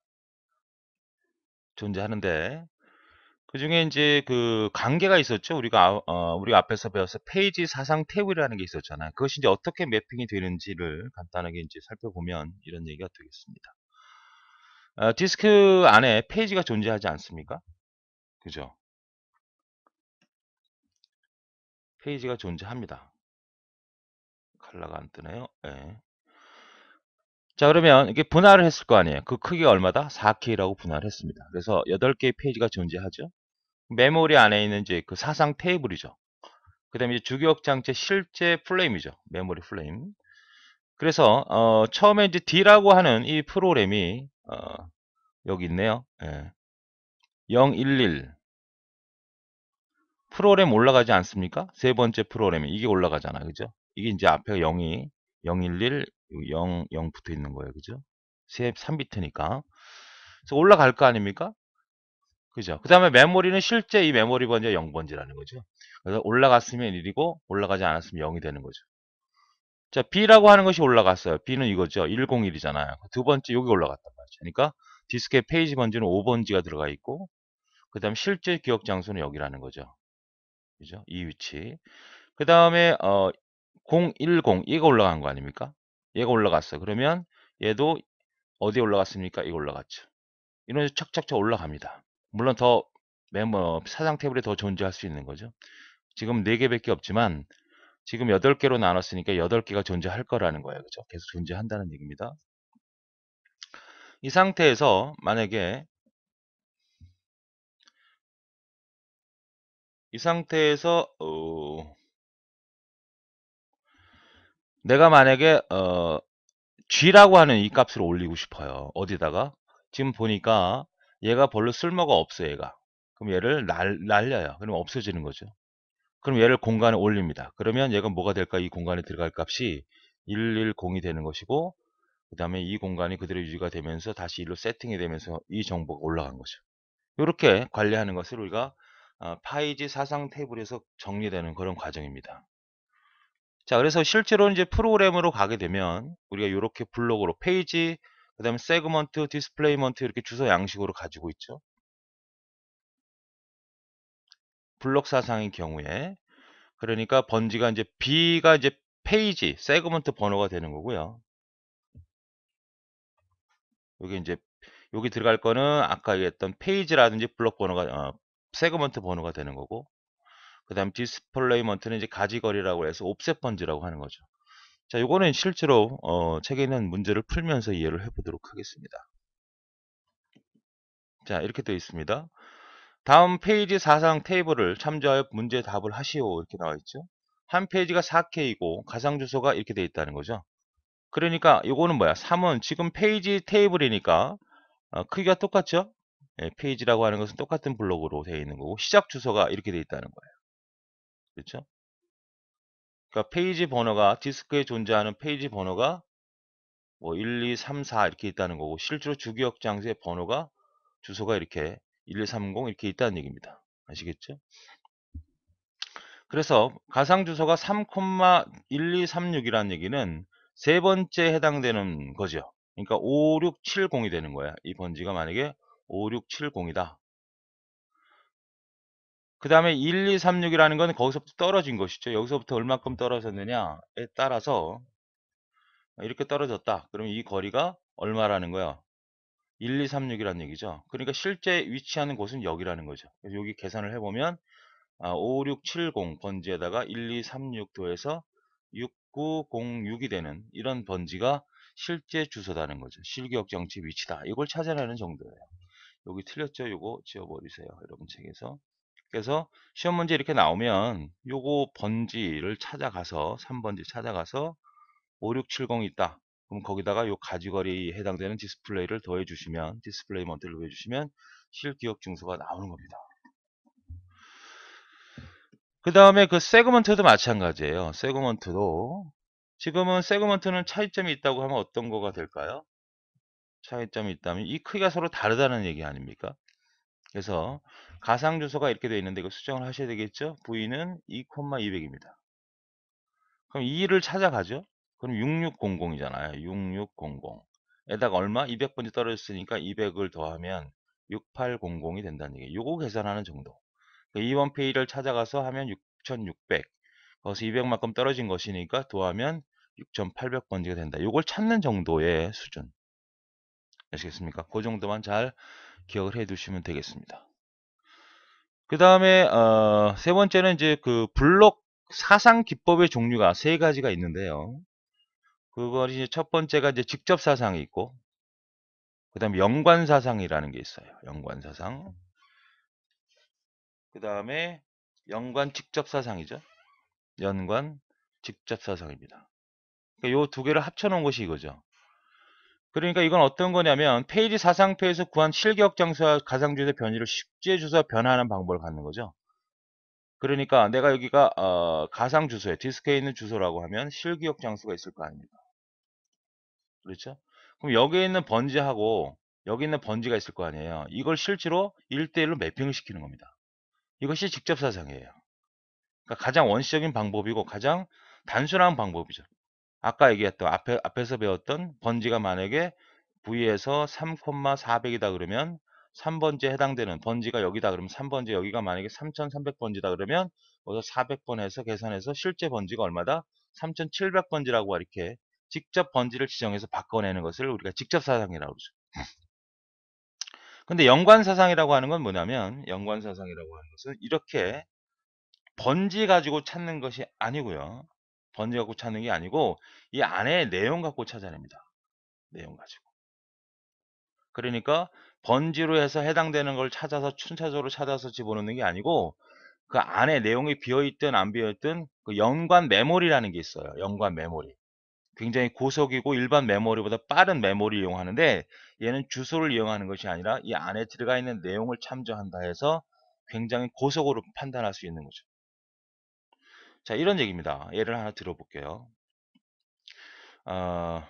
존재하는데 그 중에 이제 그 관계가 있었죠. 우리가 앞에서 배워서 페이지 사상 테이블이라는 게 있었잖아요. 그것이 이제 어떻게 매핑이 되는지를 간단하게 이제 살펴보면 이런 얘기가 되겠습니다. 디스크 안에 페이지가 존재하지 않습니까? 그죠? 페이지가 존재합니다. 컬러가 안 뜨네요. 예. 자, 그러면 이게 분할을 했을 거 아니에요. 그 크기가 얼마다? 4K라고 분할을 했습니다. 그래서 8개의 페이지가 존재하죠. 메모리 안에 있는 이제 그 사상 테이블이죠. 그 다음에 주기억 장치의 실제 플레임이죠. 메모리 플레임. 그래서 처음에 이제 D라고 하는 이 프로그램이 여기 있네요. 예. 011 프로그램 올라가지 않습니까? 세 번째 프로그램이 이게 올라가잖아. 그죠? 이게 이제 앞에 0이 011 0 붙어 있는 거예요. 그죠? 3비트니까. 그래서 올라갈 거 아닙니까? 그죠? 그 다음에 메모리는 실제 이 메모리 번지가 0번지라는 거죠. 그래서 올라갔으면 1이고 올라가지 않았으면 0이 되는 거죠. 자, B라고 하는 것이 올라갔어요. B는 이거죠. 101이잖아요. 두 번째 여기 올라갔단 말이죠. 그러니까 디스크의 페이지 번지는 5번지가 들어가 있고 그 다음 실제 기억 장소는 여기라는 거죠. 그죠? 이 위치. 그 다음에 010 얘가 올라간 거 아닙니까? 얘가 올라갔어. 그러면 얘도 어디에 올라갔습니까? 이거 올라갔죠. 이런 식으로 착착착 올라갑니다. 물론 더 사상 테이블에 더 존재할 수 있는 거죠. 지금 4개밖에 없지만 지금 8개로 나눴으니까 8개가 존재할 거라는 거예요. 그죠? 계속 존재한다는 얘기입니다. 이 상태에서 만약에 이 상태에서 내가 만약에 G라고 하는 이 값을 올리고 싶어요. 어디다가? 지금 보니까 얘가 별로 쓸모가 없어 얘가. 그럼 얘를 날려요. 그럼 없어지는 거죠. 그럼 얘를 공간에 올립니다. 그러면 얘가 뭐가 될까? 이 공간에 들어갈 값이 110이 되는 것이고 그 다음에 이 공간이 그대로 유지가 되면서 다시 1로 세팅이 되면서 이 정보가 올라간 거죠. 이렇게 관리하는 것을 우리가 파이지 사상 테이블에서 정리되는 그런 과정입니다. 자, 그래서 실제로 이제 프로그램으로 가게 되면 우리가 이렇게 블록으로 페이지, 그 다음에 세그먼트, 디스플레이먼트 이렇게 주소 양식으로 가지고 있죠. 블록 사상의 경우에 그러니까 번지가 이제 B가 이제 페이지, 세그먼트 번호가 되는 거고요. 여기 이제 여기 들어갈 거는 아까 얘기했던 페이지라든지 블록 번호가 세그먼트 번호가 되는 거고 그 다음 디스플레이먼트는 이제 가지거리라고 해서 옵셋 번지라고 하는 거죠. 자, 요거는 실제로 책에 있는 문제를 풀면서 이해를 해보도록 하겠습니다. 자, 이렇게 되어 있습니다. 다음 페이지 사상 테이블을 참조하여 문제 답을 하시오 이렇게 나와 있죠. 한 페이지가 4K이고 가상 주소가 이렇게 되어 있다는 거죠. 그러니까 요거는 뭐야? 3은 지금 페이지 테이블이니까 크기가 똑같죠? 예, 페이지라고 하는 것은 똑같은 블록으로 되어 있는 거고 시작 주소가 이렇게 되어 있다는 거예요. 그렇죠? 그러니까 페이지 번호가 디스크에 존재하는 페이지 번호가 뭐 1, 2, 3, 4 이렇게 있다는 거고 실제로 주기억 장소의 번호가 주소가 이렇게 1230 이렇게 있다는 얘기입니다. 아시겠죠? 그래서 가상 주소가 3,1236이라는 얘기는 세 번째 해당되는 거죠. 그러니까 5670이 되는 거야. 이 번지가 만약에 5670이다. 그 다음에 1236이라는 건 거기서부터 떨어진 것이죠. 여기서부터 얼마큼 떨어졌느냐에 따라서 이렇게 떨어졌다. 그럼 이 거리가 얼마라는 거야? 1236이라는 얘기죠. 그러니까 실제 위치하는 곳은 여기라는 거죠. 그래서 여기 계산을 해보면 5670 번지에다가 1236 더해서 6906이 되는 이런 번지가 실제 주소다는 거죠. 실기억 장치 위치다. 이걸 찾아내는 정도예요. 여기 틀렸죠? 요거 지워버리세요. 여러분 책에서. 그래서 시험 문제 이렇게 나오면 요거 번지를 찾아가서 3번지 찾아가서 5670이 있다. 그럼 거기다가 요 가지거리에 해당되는 디스플레이를 더해 주시면 디스플레이 먼트를 더해 주시면 실기억 증서가 나오는 겁니다. 그 다음에 그 세그먼트도 마찬가지예요. 세그먼트도 지금은 세그먼트는 차이점이 있다고 하면 어떤 거가 될까요? 차이점이 있다면 이 크기가 서로 다르다는 얘기 아닙니까? 그래서 가상 주소가 이렇게 되어 있는데 이거 수정을 하셔야 되겠죠? V는 2,200입니다. 그럼 2를 찾아가죠? 그럼 6600이잖아요. 6600. 에다가 얼마? 200번째 떨어졌으니까 200을 더하면 6800이 된다는 얘기예요. 요거 계산하는 정도. 2번 페이지를 찾아가서 하면 6600. 거기서 200만큼 떨어진 것이니까 더하면 6800번지가 된다. 요걸 찾는 정도의 수준. 아시겠습니까? 그 정도만 잘 기억을 해 두시면 되겠습니다. 그 다음에 세 번째는 이제 그 블록 사상 기법의 종류가 세 가지가 있는데요. 그걸 이제 첫 번째가 이제 직접 사상이 있고, 그 다음에 연관 사상이라는 게 있어요. 연관 사상. 그 다음에 연관 직접 사상이죠. 연관 직접 사상입니다. 그러니까 요 두 개를 합쳐 놓은 것이 이거죠. 그러니까 이건 어떤 거냐면 페이지 사상표에서 구한 실기억 장소와 가상주소의 변이를 쉽게 주소 변환하는 방법을 갖는 거죠. 그러니까 내가 여기가 가상 주소에 디스크에 있는 주소라고 하면 실기억 장소가 있을 거 아닙니까? 그렇죠? 그럼 여기에 있는 번지하고 여기 있는 번지가 있을 거 아니에요. 이걸 실제로 1대1로 매핑을 시키는 겁니다. 이것이 직접 사상이에요. 그러니까 가장 원시적인 방법이고 가장 단순한 방법이죠. 아까 얘기했던 앞에서 배웠던 번지가 만약에 V에서 3,400이다 그러면 3번지에 해당되는 번지가 여기다 그러면 3번지 여기가 만약에 3,300번지다 그러면 여기서 400번 해서 계산해서 실제 번지가 얼마다? 3,700번지라고 이렇게 직접 번지를 지정해서 바꿔내는 것을 우리가 직접 사상이라고 그러죠. 근데 연관사상이라고 하는 건 뭐냐면 연관사상이라고 하는 것은 이렇게 번지 가지고 찾는 것이 아니고요. 번지 갖고 찾는 게 아니고 이 안에 내용 갖고 찾아냅니다. 내용 가지고. 그러니까 번지로 해서 해당되는 걸 찾아서 순차적으로 찾아서 집어넣는 게 아니고 그 안에 내용이 비어있든 안 비어있든 그 연관 메모리라는 게 있어요. 연관 메모리. 굉장히 고속이고 일반 메모리보다 빠른 메모리를 이용하는데 얘는 주소를 이용하는 것이 아니라 이 안에 들어가 있는 내용을 참조한다 해서 굉장히 고속으로 판단할 수 있는 거죠. 자, 이런 얘기입니다. 예를 하나 들어볼게요. 어,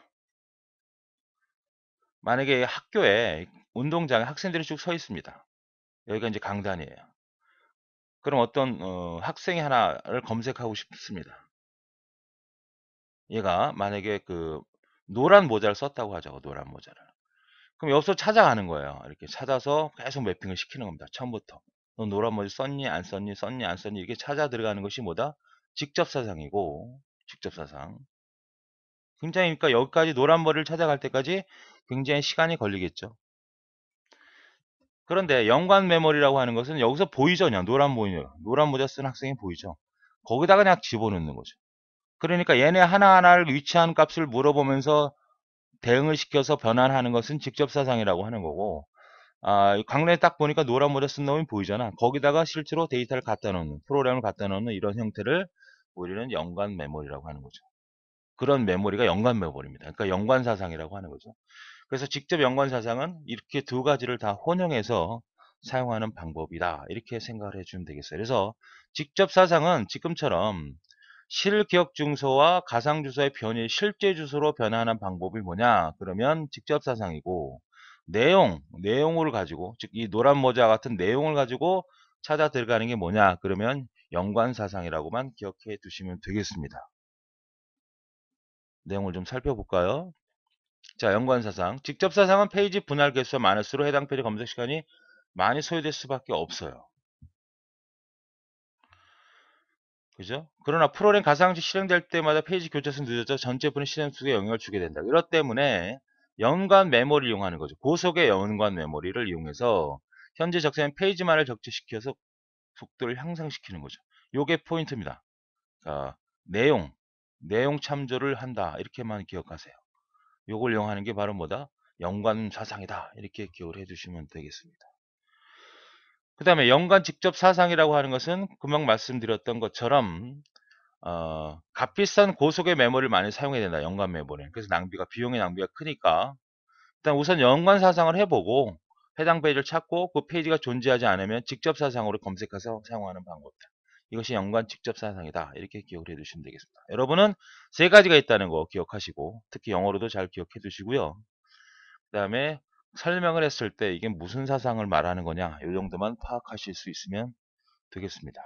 만약에 학교에 운동장에 학생들이 쭉 서 있습니다. 여기가 이제 강단이에요. 그럼 어떤 학생이 하나를 검색하고 싶습니다. 얘가 만약에 그 노란 모자를 썼다고 하죠. 노란 모자를. 그럼 여기서 찾아가는 거예요. 이렇게 찾아서 계속 매핑을 시키는 겁니다. 처음부터. 너 노란 모자 썼니? 안 썼니? 썼니? 안 썼니? 이렇게 찾아 들어가는 것이 뭐다? 직접 사상이고, 직접 사상. 굉장히, 그러니까 여기까지 노란 머리를 찾아갈 때까지 굉장히 시간이 걸리겠죠. 그런데 연관 메모리라고 하는 것은 여기서 보이죠? 그냥 노란 모자 쓴 학생이 보이죠? 거기다가 그냥 집어넣는 거죠. 그러니까 얘네 하나하나를 위치한 값을 물어보면서 대응을 시켜서 변환하는 것은 직접 사상이라고 하는 거고, 강론에 딱 보니까 노란 모자 쓴 놈이 보이잖아. 거기다가 실제로 데이터를 갖다 놓는, 프로그램을 갖다 놓는 이런 형태를 우리는 연관 메모리라고 하는 거죠. 그런 메모리가 연관 메모리입니다. 그러니까 연관 사상이라고 하는 거죠. 그래서 직접 연관 사상은 이렇게 두 가지를 다 혼용해서 사용하는 방법이다. 이렇게 생각을 해주면 되겠어요. 그래서 직접 사상은 지금처럼 실기억 중소와 가상 주소의 변이 실제 주소로 변환하는 방법이 뭐냐? 그러면 직접 사상이고 내용을 가지고 즉 이 노란 모자 같은 내용을 가지고 찾아 들어가는 게 뭐냐? 그러면 연관 사상이라고만 기억해 두시면 되겠습니다. 내용을 좀 살펴볼까요? 자, 연관사상. 직접사상은 페이지 분할 개수가 많을수록 해당 페이지 검색 시간이 많이 소요될 수밖에 없어요. 그죠? 그러나 프로그램 가상시 실행될 때마다 페이지 교차수 늦어져 전체 분의 실행 속에 영향을 주게 된다. 이렇기 때문에 연관 메모리를 이용하는 거죠. 고속의 연관 메모리를 이용해서 현재 적시된 페이지만을 적재시켜서 속도를 향상시키는 거죠. 요게 포인트입니다. 자, 내용 참조를 한다. 이렇게만 기억하세요. 요걸 이용하는 게 바로 뭐다? 연관 사상이다. 이렇게 기억을 해주시면 되겠습니다. 그 다음에 연관 직접 사상이라고 하는 것은 금방 말씀드렸던 것처럼 값비싼 고속의 메모리를 많이 사용해야 된다. 연관 메모리는. 그래서 비용의 낭비가 크니까 일단 우선 연관 사상을 해보고 해당 페이지를 찾고 그 페이지가 존재하지 않으면 직접 사상으로 검색해서 사용하는 방법이다. 이것이 연관 직접 사상이다. 이렇게 기억을 해두시면 되겠습니다. 여러분은 세 가지가 있다는 거 기억하시고 특히 영어로도 잘 기억해 두시고요. 그 다음에 설명을 했을 때 이게 무슨 사상을 말하는 거냐 이 정도만 파악하실 수 있으면 되겠습니다.